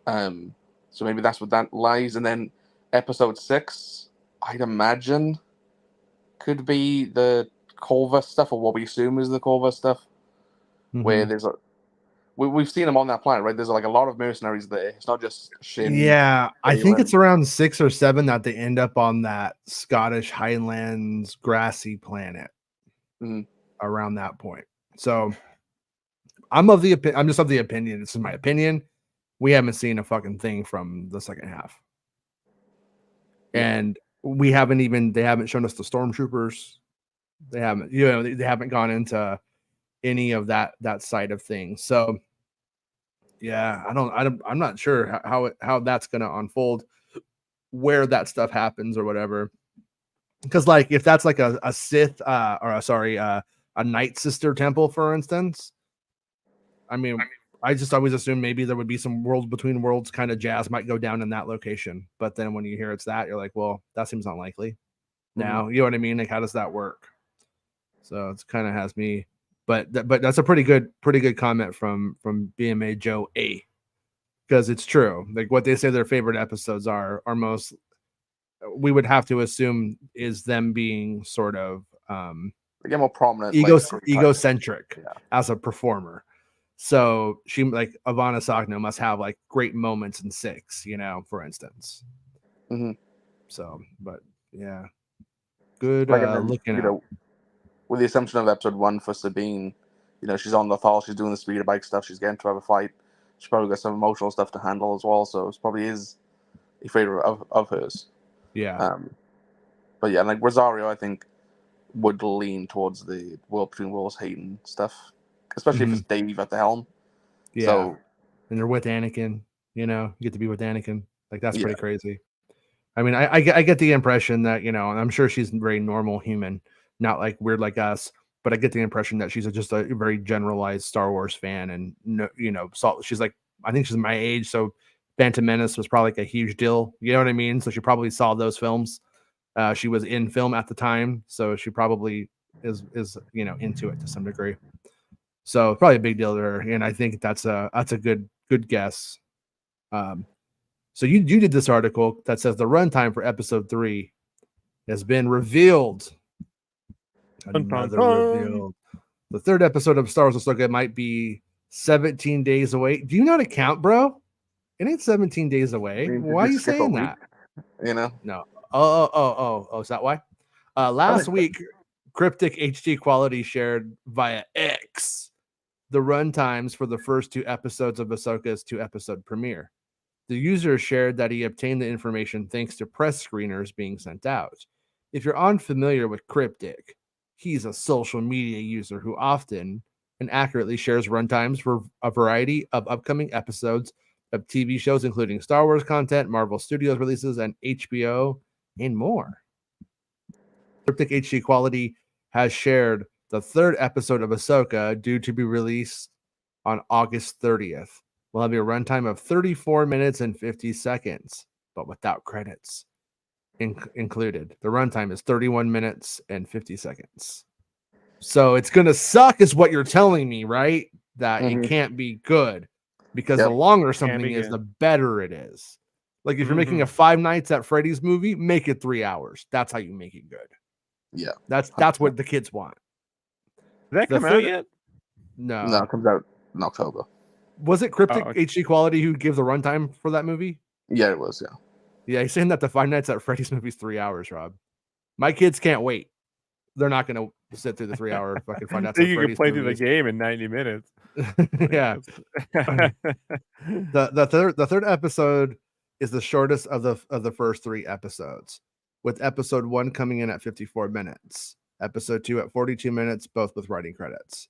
So maybe that's what that lies. And then episode 6, I'd imagine, could be the Corvus stuff, or what we assume is the Corvus stuff, where there's we've seen them on that planet, right? There's like a lot of mercenaries there. It's not just Shin. Yeah, I think it's around 6 or 7 that they end up on that Scottish Highlands grassy planet. Around that point. So I'm just of the opinion. This is my opinion. We haven't seen a fucking thing from the second half. And they haven't shown us the stormtroopers. They haven't, they haven't gone into any of that side of things. So yeah, I'm not sure how that's going to unfold, where that stuff happens or whatever. Because like if that's like a Sith a Night Sister temple, for instance, I mean, I just always assume maybe there would be some World Between Worlds kind of jazz might go down in that location. But then when you hear it's that, you're like, well, that seems unlikely. Now, you know what I mean? Like, how does that work? So it's kind of has me, but that's a pretty good comment from BMA Joe A, because it's true. Like what they say their favorite episodes are most, we would have to assume is them being sort of more prominent, egocentric as a performer. So she, like Ivana Sagno, must have like great moments in 6, for instance. So, but yeah, good looking at. With the assumption of episode 1 for Sabine, she's on the Thal, she's doing the speeder bike stuff, she's getting to have a fight. She's probably got some emotional stuff to handle as well, so it probably is a favorite of hers. Yeah. But yeah, like Rosario, I think would lean towards the World Between Worlds hating stuff, especially if it's Dave at the helm. Yeah. So, and they're with Anakin. You get to be with Anakin. Like that's pretty yeah. crazy. I mean, I get the impression that and I'm sure she's a very normal human, not like weird like us. But I get the impression that she's just a very generalized Star Wars fan, and she's like, I think she's my age, so Phantom Menace was probably like a huge deal. You know what I mean? So she probably saw those films. She was in film at the time, so she probably is into it to some degree. So probably a big deal to her, and I think that's a good guess. So you did this article that says the runtime for episode 3 has been revealed. Another revealed. The third episode of Star Wars Ahsoka might be 17 days away. Do you know how to count, bro? It ain't 17 days away. Why are you saying that? No. Oh, is that why? Last week, Cryptic HD Quality shared via X the runtimes for the first 2 episodes of Ahsoka's 2-episode premiere. The user shared that he obtained the information thanks to press screeners being sent out. If you're unfamiliar with Cryptic, he's a social media user who often and accurately shares runtimes for a variety of upcoming episodes of TV shows, including Star Wars content, Marvel Studios releases, and HBO, and more. Cryptic HD Quality has shared the 3rd episode of Ahsoka, due to be released on August 30th. Will have a runtime of 34 minutes and 50 seconds, but without credits included. The runtime is 31 minutes and 50 seconds. So it's going to suck is what you're telling me, right? That it can't be good, because the longer something is, the better it is. Like if you're making a Five Nights at Freddy's movie, make it 3 hours. That's how you make it good. Yeah. That's what the kids want. Did that come out yet? No, it comes out in October. Was it Cryptic HD Quality who gave the runtime for that movie? Yeah, it was, yeah. Yeah, he's saying that the Five Nights at Freddy's movie is 3 hours, Rob. My kids can't wait. They're not going to sit through the 3-hour fucking Five Nights at Freddy's. You can play through the game in 90 minutes. Yeah. The third episode is the shortest of the first 3 episodes, with episode 1 coming in at 54 minutes, episode 2 at 42 minutes, both with writing credits.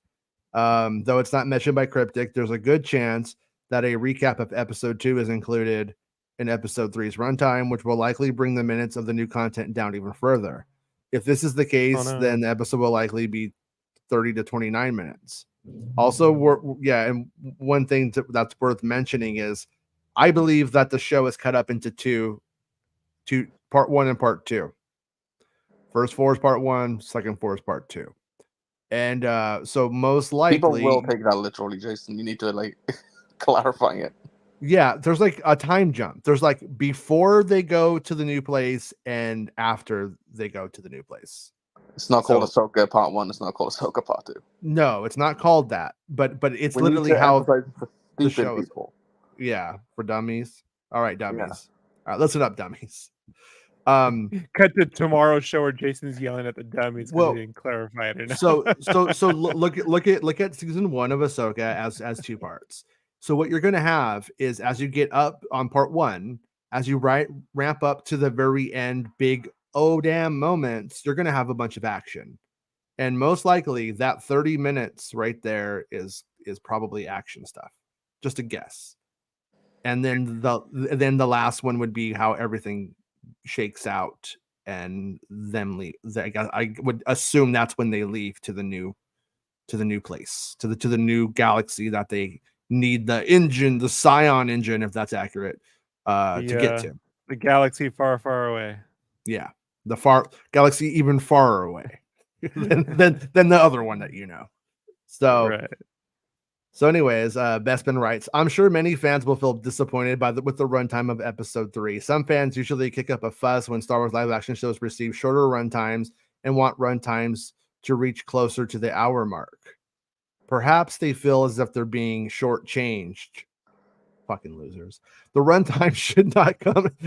Though it's not mentioned by Cryptic, there's a good chance that a recap of episode 2 is included in episode 3's runtime, which will likely bring the minutes of the new content down even further. If this is the case, then the episode will likely be 30 to 29 minutes. Also, and one thing that's worth mentioning is I believe that the show is cut up into two part 1 and part 2. First 4 is part 1, second 4 is part 2. And so most likely people will take that literally, Jason. You need to clarify it. Yeah, there's like a time jump. There's like before they go to the new place and after they go to the new place. It's not called Ahsoka Part 1. It's not called Ahsoka Part 2. No, it's not called that. But it's literally how the show is. Yeah, for dummies. All right, dummies. Yeah. All right, listen up, dummies. Cut to tomorrow's show where Jason's yelling at the dummies because he didn't clarify it enough. So look at season 1 of Ahsoka as 2 parts. So what you're going to have is, as you get up on part 1, as you ramp up to the very end, big oh damn moments, you're going to have a bunch of action, and most likely that 30 minutes right there is probably action stuff. Just a guess. And then the last one would be how everything shakes out and them leave. I would assume that's when they leave to the new place, to the new galaxy that they need the Scion engine, if that's accurate, to get to. The galaxy far, far away. Yeah, the far galaxy even farther away than the other one that you know. So right. So anyways, Bespin writes, I'm sure many fans will feel disappointed with the runtime of episode 3. Some fans usually kick up a fuss when Star Wars live action shows receive shorter runtimes and want runtimes to reach closer to the hour mark. Perhaps they feel as if they're being shortchanged. Fucking losers. The runtime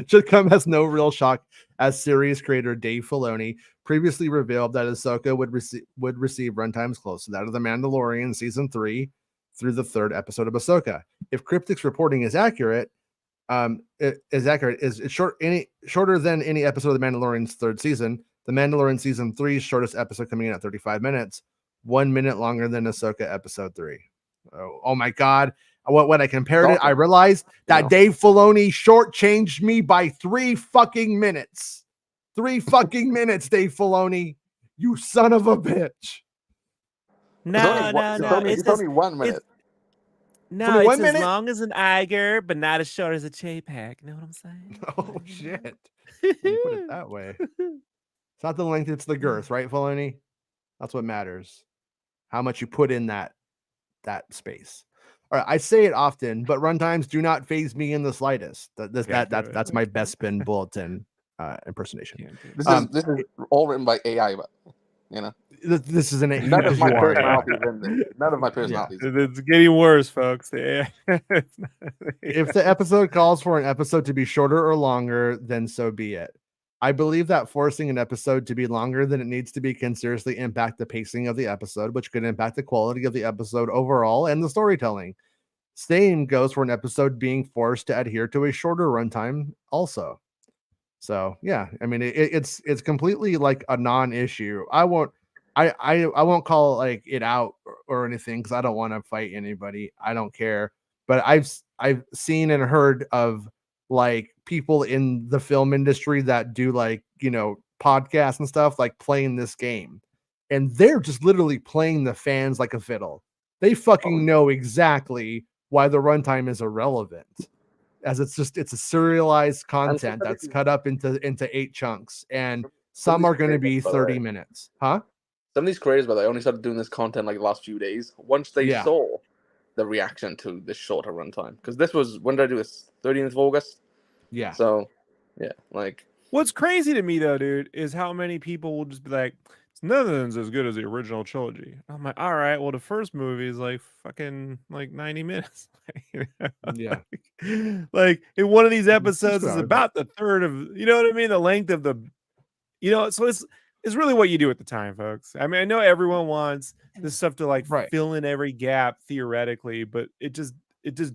should come as no real shock, as series creator Dave Filoni previously revealed that Ahsoka would receive runtimes close to that of The Mandalorian season 3 through the 3rd episode of Ahsoka. If Cryptic's reporting is accurate, is accurate. It's shorter than any episode of The Mandalorian's third season. The Mandalorian season 3's shortest episode coming in at 35 minutes, 1 minute longer than Ahsoka episode 3. Oh my God. When I compared it, I realized that Dave Filoni shortchanged me by 3 fucking minutes. 3 fucking minutes, Dave Filoni. You son of a bitch. No. It's only 1 minute. No, it's as long as an Iger, but not as short as a JPEG. You know what I'm saying? Oh, shit. You put it that way. It's not the length, it's the girth, right, Filoni? That's what matters. How much you put in that space. All right, I say it often, but runtimes do not faze me in the slightest. That's my best spin bulletin impersonation. This is all written by AI, but you know. This is an none of my personalities in there. None of my personalities. Yeah. It's getting worse, folks. If the episode calls for an episode to be shorter or longer, then so be it. I believe that forcing an episode to be longer than it needs to be can seriously impact the pacing of the episode, which could impact the quality of the episode overall and the storytelling. Same goes for an episode being forced to adhere to a shorter runtime also. So yeah, I mean it's completely like a non-issue. I won't call like it out or anything because I don't want to fight anybody. I don't care. But I've seen and heard of like people in the film industry that do like, you know, podcasts and stuff like playing this game. And they're just literally playing the fans like a fiddle. They fucking know exactly why the runtime is irrelevant. As it's a serialized content that's cut up into 8 chunks, and some are going to be 30 minutes. Huh? Some of these creators, but they only started doing this content like the last few days. Once they saw the reaction to this shorter runtime, because this was, when did I do this? 13th of August. Yeah. So, yeah, like what's crazy to me though, dude, is how many people will just be like, nothing's as good as the original trilogy. I'm like, all right, well, the first movie is like fucking like 90 minutes. Yeah. Like in one of these episodes is about the third of, you know what I mean? The length of the, you know, so it's really what you do at the time, folks. I mean, I know everyone wants this stuff to like fill in every gap theoretically, but it just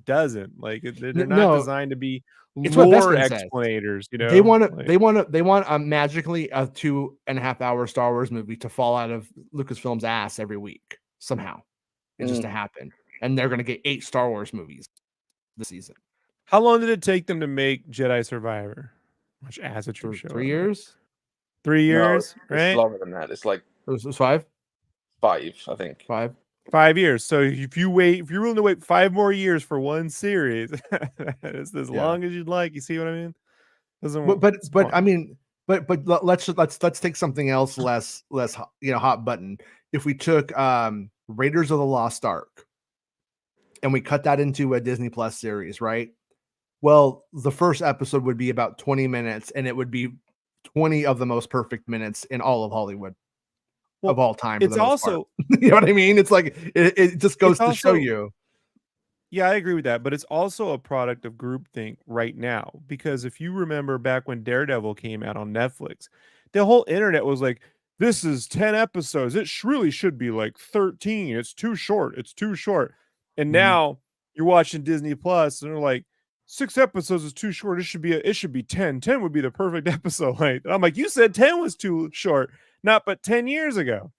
doesn't. Like they're not designed to be lore explanators, you know. They want magically a 2.5 hour Star Wars movie to fall out of Lucasfilm's ass every week somehow. It's just to happen. And they're gonna get 8 Star Wars movies this season. How long did it take them to make Jedi Survivor? Which adds a true show. 3 years? 3 years, no, right? It's longer than that. It's like it was 5? 5, I think. 5 years. So if you're willing to wait 5 more years for one series, it's as long as you'd like. You see what I mean? But I mean, but let's take something else less hot button. If we took Raiders of the Lost Ark and we cut that into a Disney Plus series, right? Well, the first episode would be about 20 minutes, and it would be 20 of the most perfect minutes in all of Hollywood of all time. It's also, you know what I mean? It's like, it just goes to show you. Yeah, I agree with that. But it's also a product of groupthink right now. Because if you remember back when Daredevil came out on Netflix, the whole internet was like, this is 10 episodes. It really should be like 13. It's too short. It's too short. And now you're watching Disney Plus and they're like, 6 episodes is too short. It should be 10. 10 would be the perfect episode. Like, I'm like, you said 10 was too short, not but 10 years ago.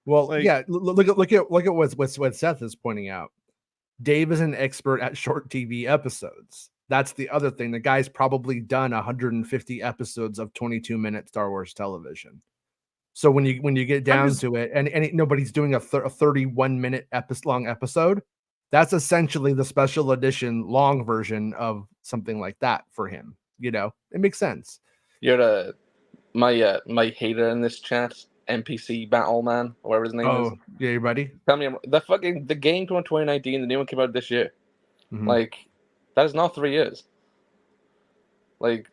Well, like, yeah, look at what Seth is pointing out. Dave is an expert at short TV episodes. That's the other thing. The guy's probably done 150 episodes of 22-minute Star Wars television. So when you get down to it, and nobody's doing a 31-minute long episode, that's essentially the special edition long version of something like that for him. You know, it makes sense. You're my hater in this chat, NPC Battle Man, or whatever his name is. Oh, yeah, you buddy. Tell me, the game came out in 2019, the new one came out this year. Mm-hmm. Like, that is not 3 years. Like,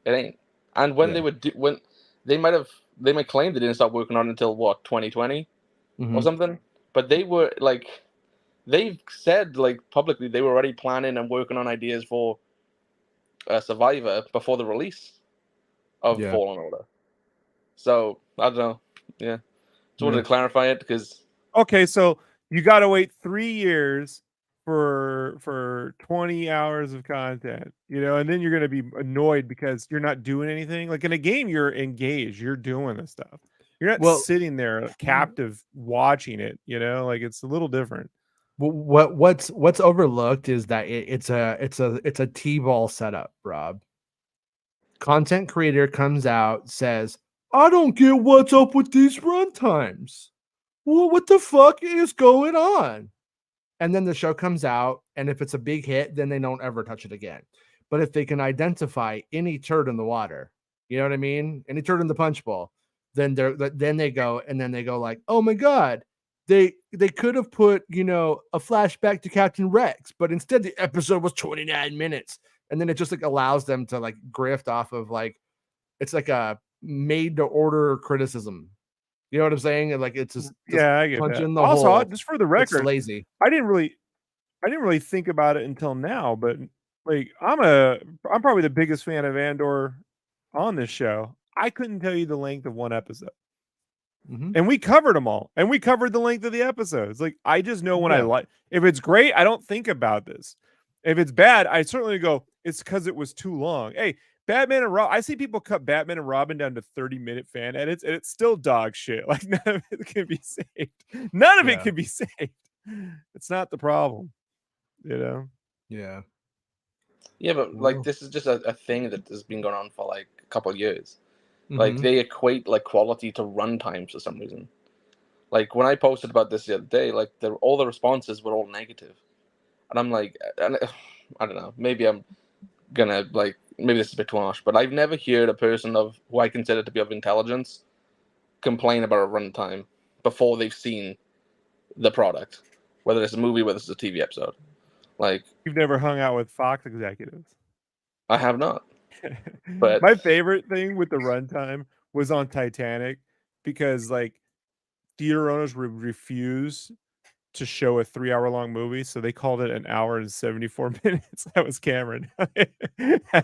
it ain't. And when they would they might claim they didn't start working on it until what, 2020 or something. But they were like, they've said like publicly they were already planning and working on ideas for Survivor before the release of Fallen Order. So I don't know. Yeah, just wanted to clarify it because. Okay, so you got to wait 3 years for 20 hours of content, you know, and then you're going to be annoyed because you're not doing anything. Like in a game, you're engaged, you're doing this stuff. You're not sitting there captive watching it, you know, like it's a little different. What's overlooked is that it's a T-ball setup, Rob. Content creator comes out, says, I don't get what's up with these run times. Well, what the fuck is going on? And then the show comes out, and if it's a big hit, then they don't ever touch it again. But if they can identify any turd in the water, you know what I mean? Any turd in the punch bowl, then they go like, oh my God, they could have put, you know, a flashback to Captain Rex, but instead the episode was 29 minutes. And then it just like allows them to like grift off of like, it's like a made to order criticism. You know what I'm saying? And like it's just I get punch that. in the Also, hole. just for the record, it's lazy. I didn't really think about it until now, but like I'm probably the biggest fan of Andor on this show. I couldn't tell you the length of one episode. Mm-hmm. And we covered them all. And we covered the length of the episodes. Like I just know when I like, if it's great, I don't think about this. If it's bad, I certainly go, it's because it was too long. Hey, Batman and Robin, I see people cut Batman and Robin down to 30-minute fan edits, and it's still dog shit. Like none of it can be saved. None of it can be saved. It's not the problem, you know? Yeah. Yeah, but like this is just a thing that has been going on for like a couple of years. Like Mm-hmm. they equate like quality to runtime for some reason. Like when I posted about this the other day, like all the responses were all negative, and I'm like, I don't know, maybe I'm gonna like maybe this is a bit too harsh, but I've never heard a person of who I consider to be of intelligence complain about a runtime before they've seen the product, whether it's a movie, whether it's a TV episode. Like you've never hung out with Fox executives. I have not. But my favorite thing with the runtime was on Titanic because like theater owners would refuse to show a 3-hour-long movie, so they called it 1 hour and 74 minutes. That was Cameron. Because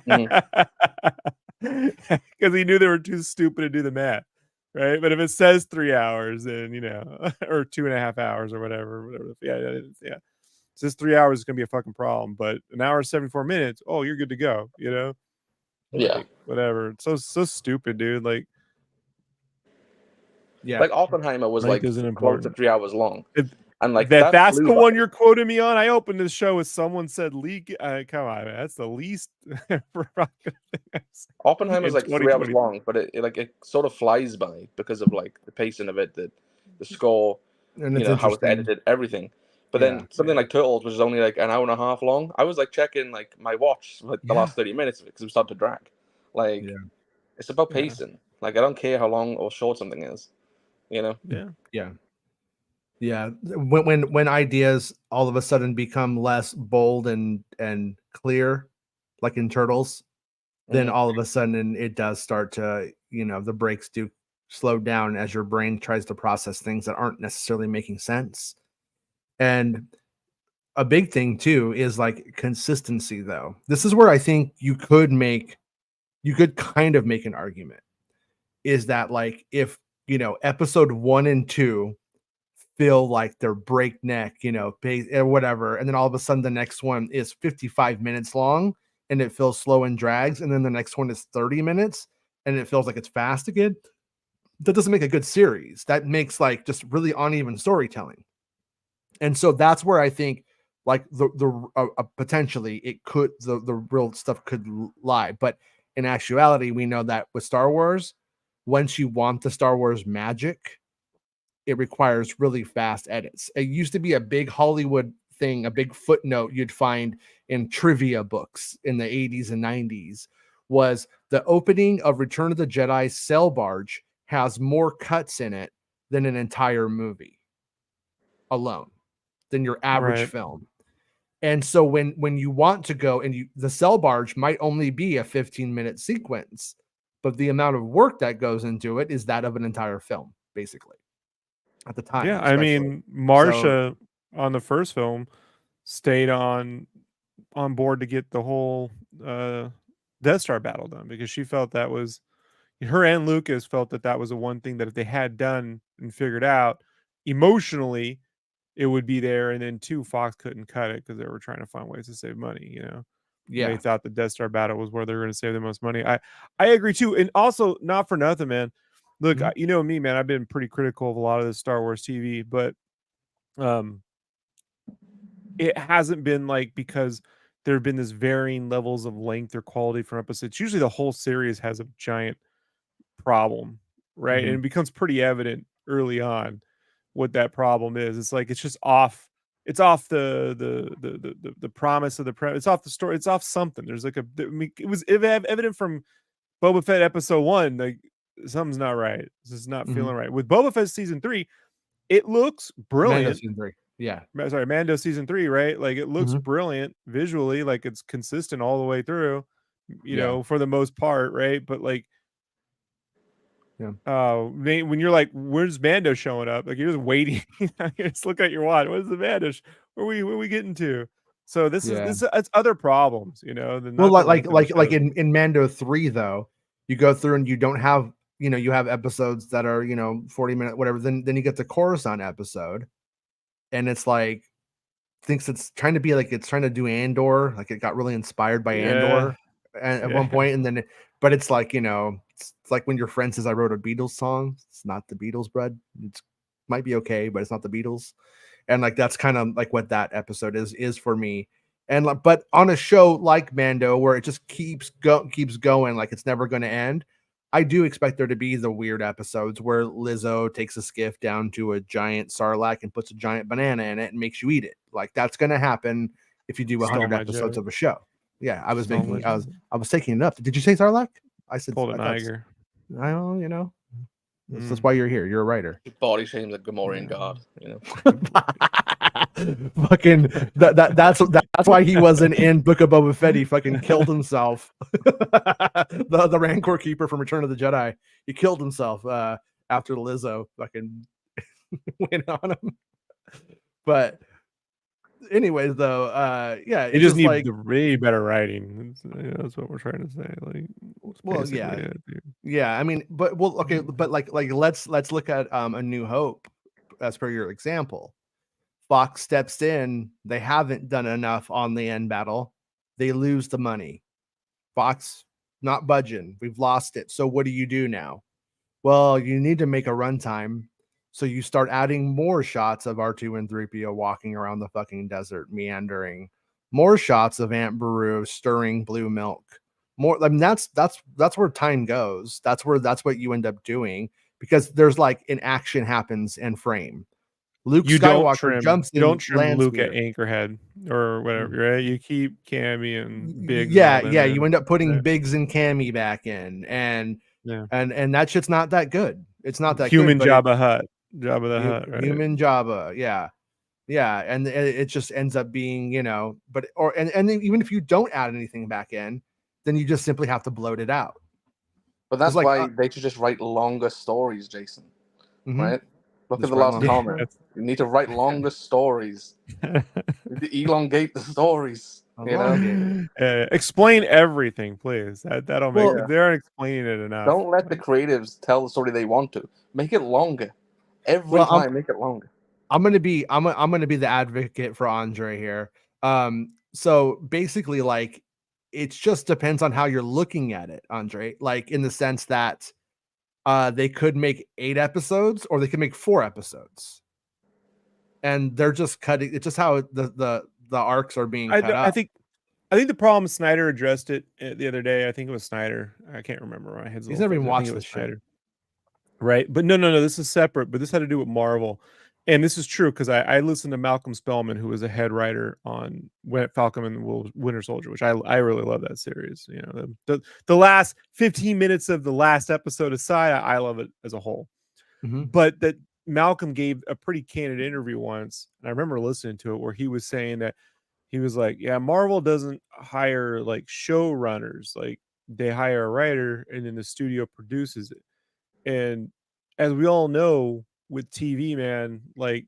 he knew they were too stupid to do the math, right? But if it says 3 hours, then you know, or 2.5 hours or whatever. Yeah. It says 3 hours is gonna be a fucking problem, but 1 hour and 74 minutes, oh, you're good to go, you know? Yeah. Like, whatever. It's so stupid, dude. Like, yeah, like Oppenheimer was like close to 3 hours long. And like that's the one you're quoting me on. I opened this show as someone said leak. Come on, man. That's the least. Oppenheimer's like 3 hours long, but it sort of flies by because of like the pacing of it, the score, and you know, how it's edited, everything. But then something like Turtles, which is only like 1 hour and a half long, I was like checking like my watch for like the last 30 minutes of it because it was starting to drag. Like it's about pacing. Like I don't care how long or short something is, you know. Yeah. When ideas all of a sudden become less bold and clear, like in Turtles, then all of a sudden it does start to, you know, the brakes do slow down as your brain tries to process things that aren't necessarily making sense. And a big thing too is like consistency, though. This is where I think you could kind of make an argument, is that like if, you know, episode 1 and 2 feel like they're breakneck, you know, or whatever, and then all of a sudden the next one is 55 minutes long and it feels slow and drags, and then the next one is 30 minutes and it feels like it's fast again, that doesn't make a good series. That makes like just really uneven storytelling. And so that's where I think like potentially it could, the real stuff could lie. But in actuality, we know that with Star Wars, once you want the Star Wars magic, it requires really fast edits. It used to be a big Hollywood thing, a big footnote you'd find in trivia books in the 80s and 90s, was the opening of Return of the Jedi's sail barge has more cuts in it than an entire movie alone, than your average film. And so when you want to go and the sail barge might only be a 15-minute sequence, but the amount of work that goes into it is that of an entire film, basically. At the time, yeah, I mean, Marsha on the first film stayed on board to get the whole Death Star battle done because she felt that was her, and Lucas felt that was the one thing that if they had done and figured out emotionally, it would be there, and then 2, Fox couldn't cut it because they were trying to find ways to save money, you know. Yeah. They thought the Death Star battle was where they were going to save the most money. I agree too, and also not for nothing, man. Look, you know me, man. I've been pretty critical of a lot of the Star Wars TV, but it hasn't been like because there have been this varying levels of length or quality from episodes. Usually, the whole series has a giant problem, right? And it becomes pretty evident early on what that problem is. It's like it's just off. It's off the promise of the premise. It's off the story. It's off something. There's like it was evident from Boba Fett episode 1. Like something's not right. This is not feeling right. With Boba Fett season 3, it looks brilliant. Mando season 3. Yeah. Sorry, Mando season 3, right? Like it looks brilliant visually, like it's consistent all the way through, you know, for the most part, right? But like, when you're like, where's Mando showing up? Like you're just waiting. You just look at your watch. What is the Mando? Where are we getting to? So this is it's other problems, you know. Well, like in Mando 3 though, you go through and you don't have, you know, you have episodes that are, you know, 40-minute whatever. Then you get the Coruscant episode, and it's like thinks it's trying to be like it's trying to do Andor, like it got really inspired by Andor at one point, and then but it's like, you know, it's like when your friend says I wrote a Beatles song. It's not the Beatles, bud. It's might be okay, but it's not the Beatles. And like that's kind of like what that episode is for me. And but on a show like Mando, where it just keeps going, like it's never going to end, I do expect there to be the weird episodes where Lizzo takes a skiff down to a giant sarlacc and puts a giant banana in it and makes you eat it. Like that's going to happen if you do 100 episodes of a show. Yeah, I was taking it up. Did you say sarlacc? I said pulled an Iger. I don't, you know. That's why you're here. You're a writer. Body shame the Gamorrean god, you know. Fucking that's why he wasn't in Book of Boba Fett. He fucking killed himself. the Rancor Keeper from Return of the Jedi. He killed himself after Lizzo fucking went on him. But anyways, though, yeah, you just need like, way better writing. That's what we're trying to say. Like, well, yeah. I mean, but well, okay, but like let's look at A New Hope as per your example. Fox steps in. They haven't done enough on the end battle. They lose the money. Fox not budging. We've lost it. So what do you do now? Well, you need to make a runtime. So you start adding more shots of R2 and 3PO walking around the fucking desert, meandering. More shots of Aunt Beru stirring blue milk. More. I mean, that's where time goes. That's what you end up doing, because there's like an action happens in frame. Luke Skywalker jumps in. You don't trim Luke at Anchorhead or whatever, right? You keep Cammy and Biggs. Yeah. You end up putting Biggs and Cammy back in, and that shit's not that good. It's not that human good. Jabba the Hutt, right? Human Jabba, yeah, and it just ends up being, you know, but and then even if you don't add anything back in, then you just simply have to bloat it out. But that's why they should just write longer stories, Jason. Right? Look at the last comment. You need to write longer stories. You need to elongate the stories. You know? Explain everything, please. That'll make they aren't explaining it enough. Don't let the creatives tell the story they want to. Make it longer. Every time, make it longer. I'm gonna be the advocate for Andre here. So basically, like, it just depends on how you're looking at it, Andre. Like in the sense that they could make 8 episodes or they could make 4 episodes, and they're just cutting. It's just how the arcs are being cut up. I think the problem Snyder addressed it the other day. I think it was Snyder. I can't remember. My head's. He's never even watched this shit. Right, but no, this is separate. But this had to do with Marvel, and this is true because I listened to Malcolm Spellman, who was a head writer on Falcon and Winter Soldier, which I really love that series. You know, the last 15 minutes of the last episode aside, I love it as a whole. But that Malcolm gave a pretty candid interview once, and I remember listening to it, where he was saying that he was like, "Yeah, Marvel doesn't hire like showrunners; like they hire a writer, and then the studio produces it." And as we all know with TV, man, like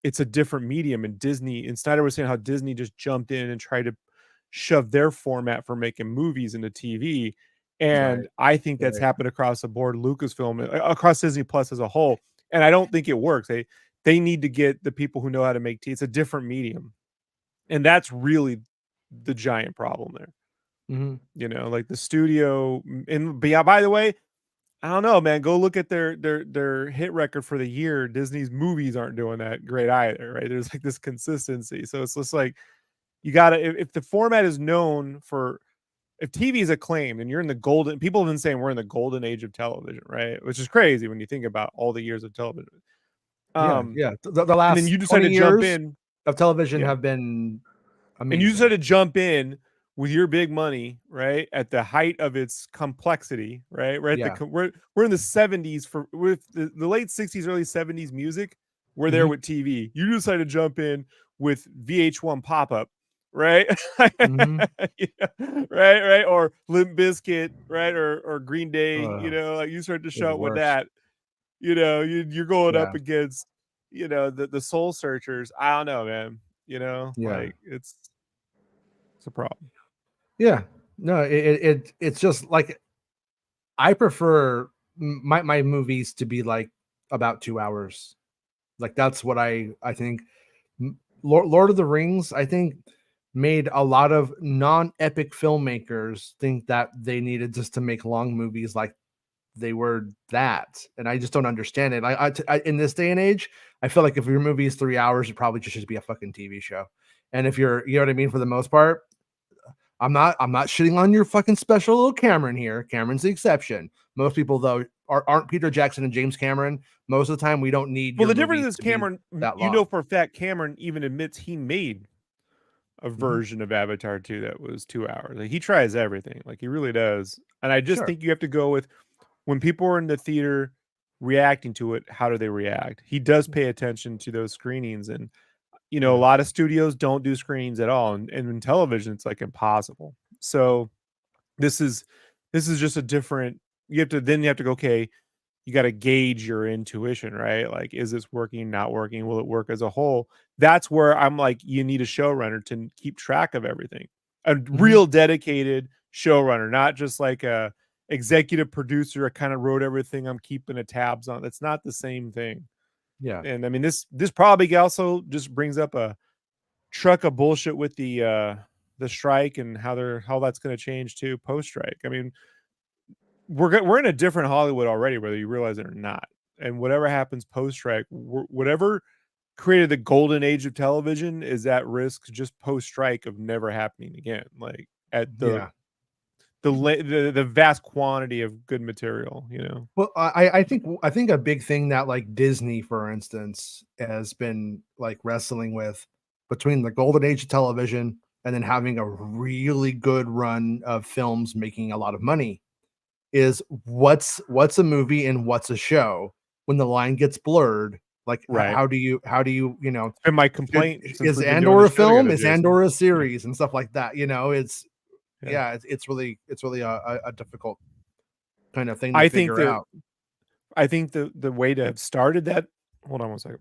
it's a different medium. And Disney, and Snyder was saying how Disney just jumped in and tried to shove their format for making movies into TV. And I think that's happened across the board, Lucasfilm, across Disney Plus as a whole. And I don't think it works. they need to get the people who know how to make TV. It's a different medium, and that's really the giant problem there. Mm-hmm. You know, like the studio. And by the way, I don't know, man. Go look at their hit record for the year. Disney's movies aren't doing that great either, right? There's like this consistency. So it's just like you gotta if the format is known for if TV is acclaimed and you're in the golden people have been saying we're in the golden age of television, right? Which is crazy when you think about all the years of television. Yeah. The And then last you decided 20 to jump years in. of television Yeah. have been amazing. And you decided to jump in with your big money, right? At the height of its complexity, right? We're in the 70s with the late 60s, early 70s music. We're there with TV. You decided to jump in with VH1 pop-up, right? Right, or Limp Bizkit, right, or Green Day. You know, like you start to show up with that. You know, you're going up against, you know, the Soul Searchers. I don't know, man. You know, like it's a problem. Yeah, no, it's just like I prefer my movies to be like about 2 hours. Like that's what I think. Lord of the Rings, I think, made a lot of non-epic filmmakers think that they needed just to make long movies like they were that, and I just don't understand it. I in this day and age, I feel like if your movie is 3 hours, it probably just should be a fucking TV show. And if you're, you know what I mean, for the most part, I'm not shitting on your fucking special little Cameron here. Cameron's the exception. Most people though aren't Peter Jackson and James Cameron. Most of the time, we don't need. Well, the difference is Cameron. You know for a fact, Cameron even admits he made a version of Avatar 2 that was 2 hours. Like, he tries everything. Like he really does. And I just think you have to go with when people are in the theater reacting to it. How do they react? He does pay attention to those screenings, and you know, a lot of studios don't do screenings at all, and in television, it's like impossible. So this is just a different. You have to go. Okay, you got to gauge your intuition, right? Like, is this working, not working? Will it work as a whole? That's where I'm like, you need a showrunner to keep track of everything. A real dedicated showrunner, not just like a executive producer. I kind of wrote everything. I'm keeping a tabs on. That's not the same thing. Yeah. And I mean, this probably also just brings up a truck of bullshit with the strike and how that's going to change too post strike. I mean, we're in a different Hollywood already, whether you realize it or not. And whatever happens post strike, whatever created the golden age of television is at risk just post strike of never happening again. Like at the vast quantity of good material, you know. Well, I think a big thing that like Disney, for instance, has been like wrestling with between the golden age of television and then having a really good run of films making a lot of money is what's a movie and what's a show when the line gets blurred. Like, how do you you know? And my complaint is Andor a film? Is Andor a series and stuff like that? You know, it's really a difficult kind of thing to figure out. I think the way to have started that. Hold on one second.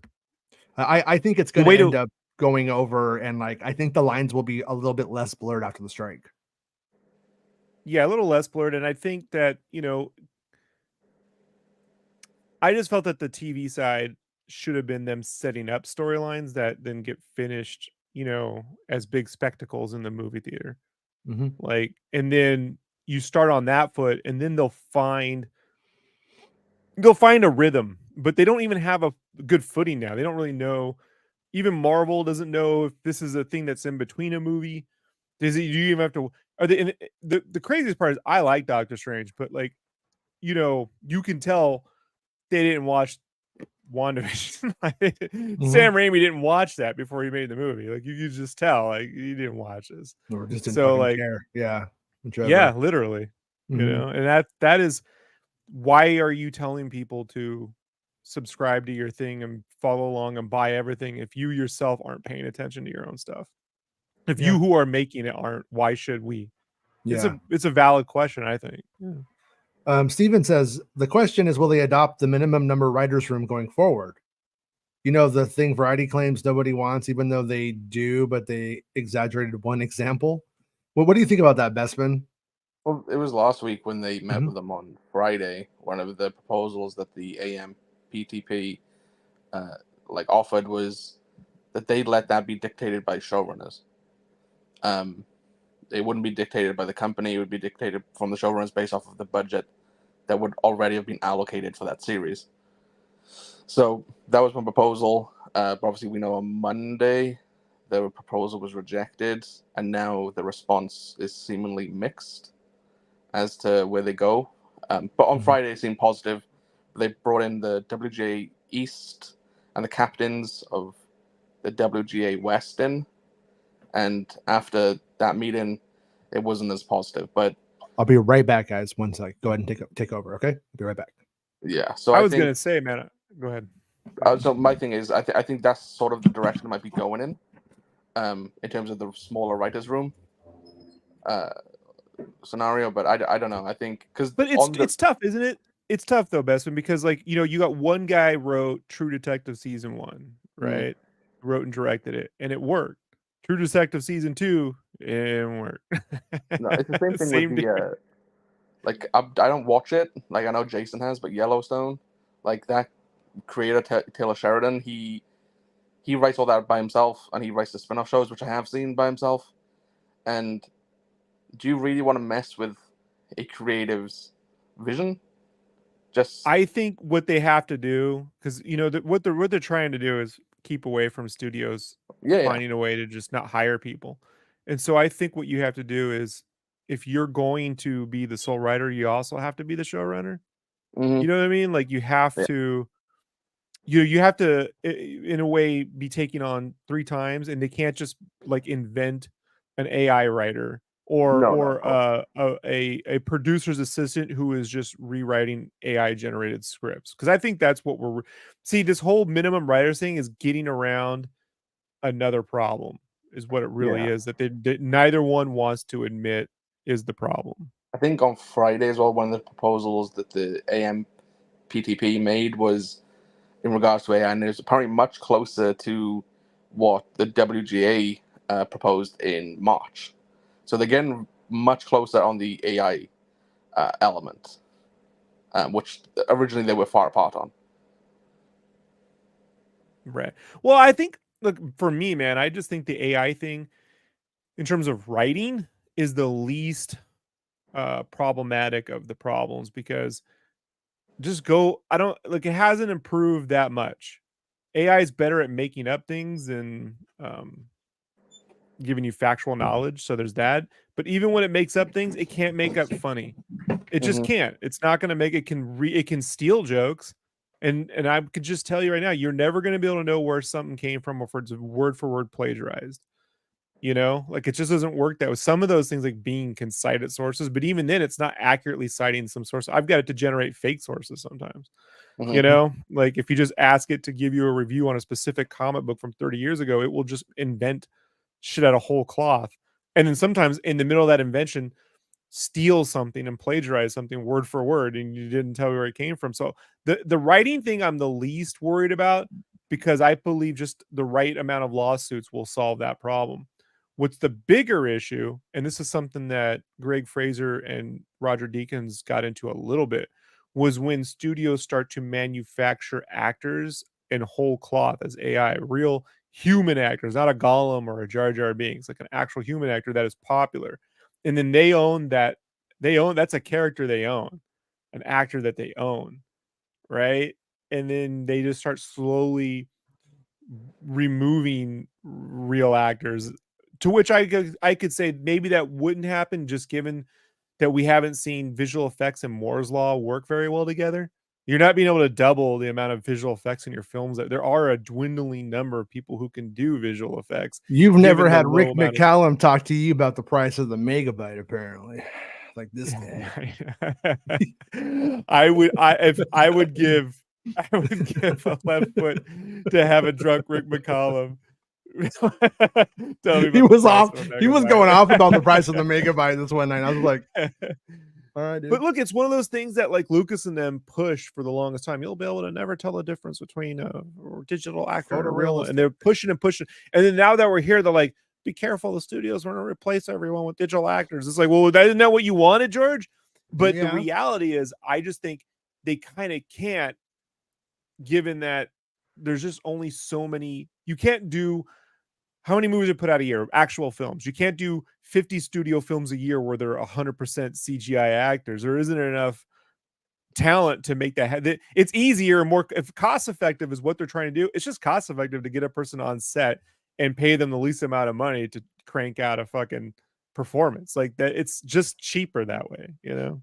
I think it's going to end up going over, and like I think the lines will be a little bit less blurred after the strike. Yeah, a little less blurred, and I think that, you know, I just felt that the TV side should have been them setting up storylines that then get finished, you know, as big spectacles in the movie theater. Like, and then you start on that foot, and then they'll find a rhythm, but they don't even have a good footing now. They don't really know. Even Marvel doesn't know if this is a thing that's in between a movie. Do you even have to? Are they? The craziest part is I like Doctor Strange, but like, you know, you can tell they didn't watch WandaVision. Sam Raimi didn't watch that before he made the movie. Like you just tell, like he didn't watch this. Or just didn't like care. Yeah. Whichever. Yeah, literally. You know, and that is why are you telling people to subscribe to your thing and follow along and buy everything if you yourself aren't paying attention to your own stuff? If you who are making it aren't, why should we? Yeah. It's a valid question, I think. Yeah. Steven says the question is, will they adopt the minimum number writers room going forward? You know, the thing Variety claims nobody wants, even though they do, but they exaggerated one example. Well, what do you think about that, Bestman? Well, it was last week when they met with them on Friday. One of the proposals that the AMPTP like offered was that they'd let that be dictated by showrunners. It wouldn't be dictated by the company. It would be dictated from the showrunners based off of the budget that would already have been allocated for that series. So that was my proposal. But obviously, we know on Monday the proposal was rejected, and now the response is seemingly mixed as to where they go. But on Friday, it seemed positive. They brought in the WGA East and the captains of the WGA West in, and after that meeting, it wasn't as positive. But I'll be right back, guys. One sec. Go ahead and take over. Okay, I'll be right back. Yeah. So I I was think, gonna say, man, go ahead. So my thing is, I think that's sort of the direction it might be going in terms of the smaller writers' room scenario. But I don't know. I think but it's tough, isn't it? It's tough though, Bestman, because like you got one guy wrote True Detective season 1, right? Wrote and directed it, and it worked. True Detective season 2, it didn't work. No, it's the same thing with the like I don't watch it. Like I know Jason has, but Yellowstone, like that creator Taylor Sheridan, he writes all that by himself, and he writes the spin-off shows, which I have seen by himself. And do you really want to mess with a creative's vision? I think what they have to do, because what they're trying to do is keep away from studios finding a way to just not hire people. And so I think what you have to do is, if you're going to be the sole writer, you also have to be the showrunner. You know what I mean? Like you have to, you have to, in a way, be taking on 3 times, and they can't just like invent an AI writer or a producer's assistant who is just rewriting AI generated scripts. Because I think that's what this whole minimum writers thing is getting around another problem, is what it really is, that neither one wants to admit is the problem. I think on Friday as well, one of the proposals that the AMPTP made was in regards to AI, and it's apparently much closer to what the WGA proposed in March. So they're getting much closer on the AI element, which originally they were far apart on. Right. Well, I think, look, for me, man, I just think the AI thing, in terms of writing, is the least problematic of the problems, because it hasn't improved that much. AI is better at making up things than giving you factual knowledge, so there's that. But even when it makes up things, it can't make up funny. It just can't. It's not going to make it can steal jokes. And I could just tell you right now, you're never going to be able to know where something came from, or if it's word for word plagiarized. Like it just doesn't work that way. Some of those things, like Bing, can cite at sources, but even then it's not accurately citing some source. I've got it to generate fake sources sometimes. Like if you just ask it to give you a review on a specific comic book from 30 years ago, it will just invent shit out of whole cloth. And then sometimes in the middle of that invention, steal something and plagiarize something word for word, and you didn't tell me where it came from. So the writing thing I'm the least worried about, because I believe just the right amount of lawsuits will solve that problem. What's the bigger issue, and this is something that Greg Fraser and Roger Deakins got into a little bit, was when studios start to manufacture actors in whole cloth as AI, real human actors, not a Gollum or a Jar Jar Binks, like an actual human actor that is popular. And then that's a character they own, an actor that they own, right? And then they just start slowly removing real actors, to which I could say maybe that wouldn't happen, just given that we haven't seen visual effects and Moore's Law work very well together. You're not being able to double the amount of visual effects in your films. There are a dwindling number of people who can do visual effects. You've never had Rick McCallum talk to you about the price of the megabyte, apparently. Like this guy. I would give a left foot to have a drunk Rick McCallum. He was going off about the price of the megabyte this one night. I was like, all right, dude. But look, it's one of those things that like Lucas and them push for the longest time. You'll be able to never tell the difference between a digital actor and a real, and they're pushing and pushing. And then now that we're here, they're like, be careful, the studios want to replace everyone with digital actors. It's like, well, isn't that what you wanted, George? But the reality is, I just think they kind of can't, given that there's just only so many. You can't do how many movies are put out a year, actual films. You can't do 50 studio films a year where they're 100% CGI actors. There isn't enough talent to make that. It's easier and more if cost effective is what they're trying to do. It's just cost effective to get a person on set and pay them the least amount of money to crank out a fucking performance like that. It's just cheaper that way, you know.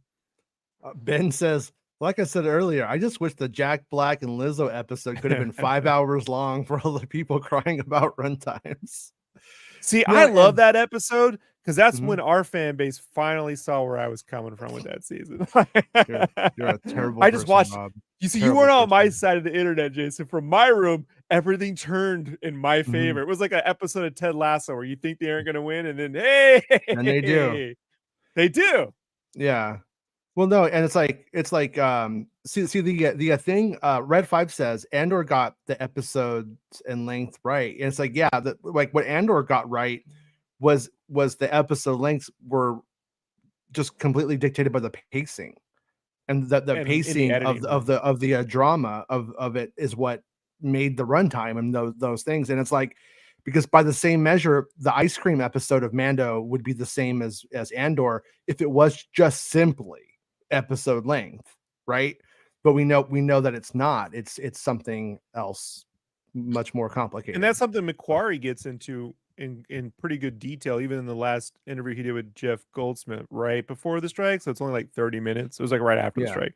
Ben says, like I said earlier, I just wish the Jack Black and Lizzo episode could have been 5 hours long for all the people crying about runtimes. See, I love that episode because that's when our fan base finally saw where I was coming from with that season. You're a terrible I just person, watched. Rob. You see, Terrible you weren't on my person. side of the internet, Jason. From my room, everything turned in my favor. It was like an episode of Ted Lasso where you think they aren't going to win, and then And they do. They do. Yeah. Well, no, and it's like see the thing Red 5 says Andor got the episodes and length right. And it's like, yeah, like what Andor got right was the episode lengths were just completely dictated by the pacing. And the pacing of the drama of it is what made the runtime and those things. And it's like, because by the same measure, the ice cream episode of Mando would be the same as Andor if it was just simply episode length, right? But we know that it's not. It's something else, much more complicated. And that's something Macquarie gets into in pretty good detail, even in the last interview he did with Jeff Goldsmith right before the strike. So it's only like 30 minutes. It was like right after the strike.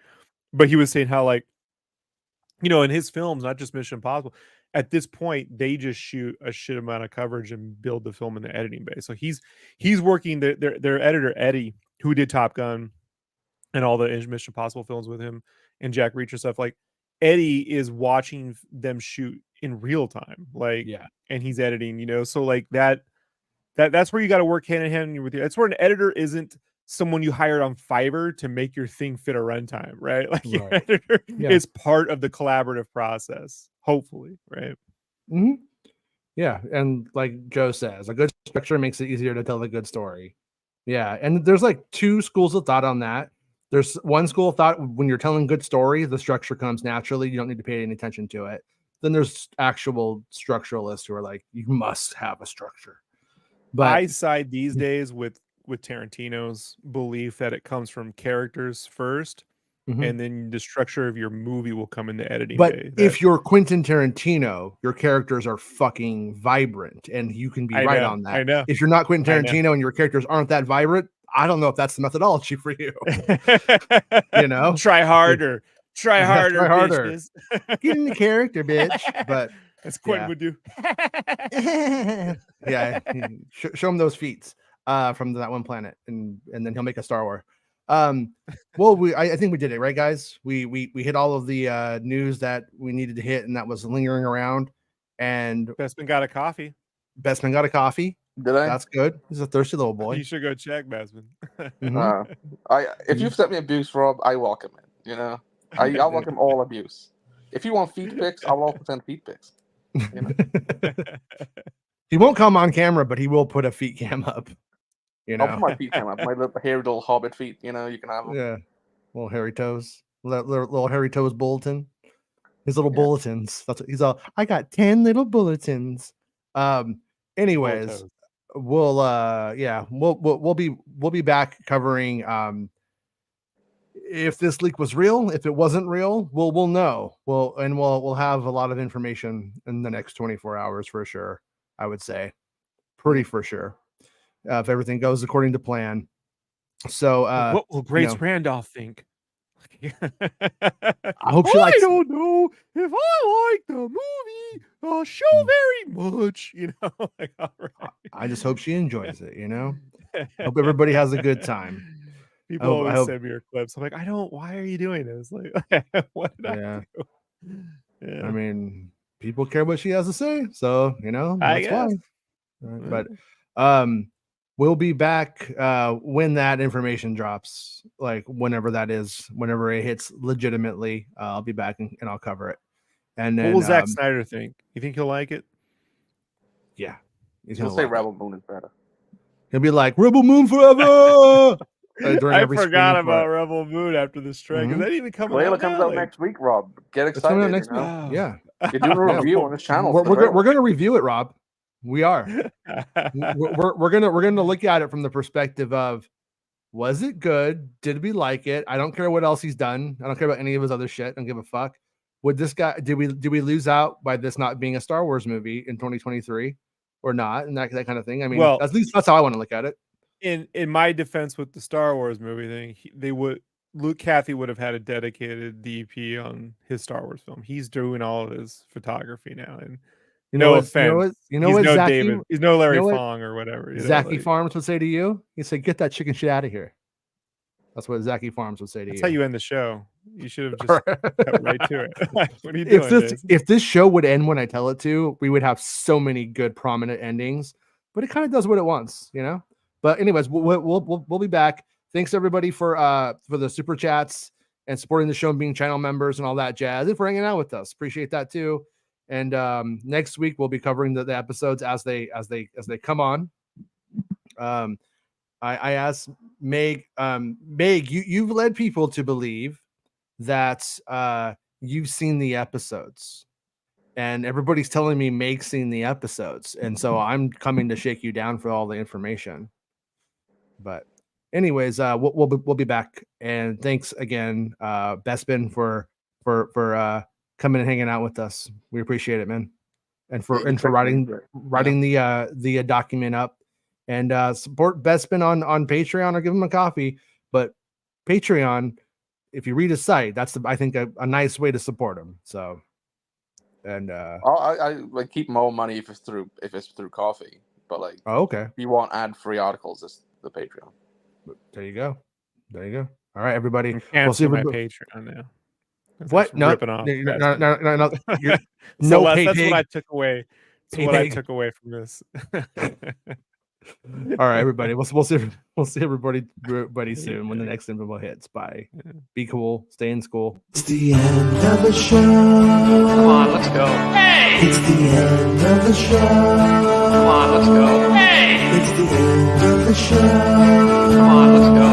But he was saying how, like, you know, in his films, not just Mission Impossible, at this point they just shoot a shit amount of coverage and build the film in the editing bay. So he's working their editor Eddie, who did Top Gun and all the Mission Impossible films with him and Jack Reacher stuff. Like, Eddie is watching them shoot in real time, like, and he's editing, you know. So like that's where you got to work hand in hand with you. That's where an editor isn't someone you hired on Fiverr to make your thing fit a runtime, right? Like, your editor is part of the collaborative process, hopefully, right? Mm-hmm. Yeah, and like Joe says, a good structure makes it easier to tell a good story. Yeah, and there's like two schools of thought on that. There's one school of thought when you're telling good story, the structure comes naturally. You don't need to pay any attention to it. Then there's actual structuralists who are like, you must have a structure. But I side these days with Tarantino's belief that it comes from characters first, and then the structure of your movie will come in the editing bay. If you're Quentin Tarantino, your characters are fucking vibrant, and you can be right on that. I know. If you're not Quentin Tarantino and your characters aren't that vibrant, I don't know if that's the methodology for you. You know, try harder. Try harder. Get in the character, bitch. But as Quentin would do. Yeah, show him those feats from that one planet, and then he'll make a Star Wars. Well, I think we did it, right, guys? We hit all of the news that we needed to hit, and that was lingering around. And Bestman got a coffee. Did I? That's good. He's a thirsty little boy. You should go check, Bestman. If you've sent me abuse, Rob, I welcome it. You know, I welcome all abuse. If you want feet pics, I'll also send feet pics. You know? He won't come on camera, but he will put a feet cam up. You know, I'll put my feet cam up, my little hairy little hobbit feet. You know, you can have them. Yeah, little hairy toes, little hairy toes bulletin. His little bulletins. That's what he's all. I got 10 little bulletins. Anyways, we'll be back covering if this leak was real. If it wasn't real, we'll know. We'll have a lot of information in the next 24 hours for sure. I would say, pretty for sure, if everything goes according to plan. So, what will Grace Randolph think? I hope she likes. I don't know if I like the movie show very much. You know, like, all right. I just hope she enjoys it. You know, hope everybody has a good time. People always send me your clips. I'm like, why are you doing this? Like, what did I do? Yeah. I mean, people care what she has to say, so you know that's why. But we'll be back when that information drops, like whenever that is, whenever it hits legitimately. I'll be back and I'll cover it. And then, what will Zack Snyder think? You think he'll like it? Yeah, he'll say Rebel Moon is better. He'll be like Rebel Moon forever. I forgot about Rebel Moon after the strike. Is that even coming out? Layla comes out next week, Rob. Get excited. It's coming out next week. Yeah. You're doing a review on this channel. We're gonna review it, Rob. We are. we're gonna look at it from the perspective of, was it good? Did we like it? I don't care what else he's done. I don't care about any of his other shit. I don't give a fuck. Would this guy, did we lose out by this not being a Star Wars movie in 2023 or not? And that kind of thing. I mean, well, at least that's how I want to look at it. In my defense with the Star Wars movie thing, Kathy would have had a dedicated DP on his Star Wars film. He's doing all of his photography now, and no offense, he's no David, he's no Larry Fong or whatever. Zachy Farms would say to you, he'd say, "Get that chicken shit out of here." That's what Zachy Farms would say to you. That's how you end the show. You should have just cut right to it. What are you doing? If this show would end when I tell it to, we would have so many good prominent endings. But it kind of does what it wants, you know. But anyways, we'll be back. Thanks everybody for the super chats and supporting the show and being channel members and all that jazz, and for hanging out with us. Appreciate that too. And next week we'll be covering the episodes as they come on. I asked Meg, you've led people to believe that you've seen the episodes, and everybody's telling me Meg's seen the episodes, and so I'm coming to shake you down for all the information. But anyways, we'll be back, and thanks again, Bespin, for coming and hanging out with us. We appreciate it, man, and for writing the document up, and support Bespin on Patreon or give him a coffee. But Patreon, if you read his site, that's I think a nice way to support him. So, and I keep more money if it's through coffee, but like, okay, if you want ad-free articles, it's the Patreon. There you go. All right, everybody. We'll see my Patreon now. What? No, ripping off. No. No, that's what I took away. That's what I took away from this. All right, everybody. We'll see everybody soon when the next interval hits. Bye. Be cool. Stay in school. It's the end of the show. Come on, let's go. Hey! It's the end of the show. Come on, let's go. Hey! It's the end of the show. Come on, let's go.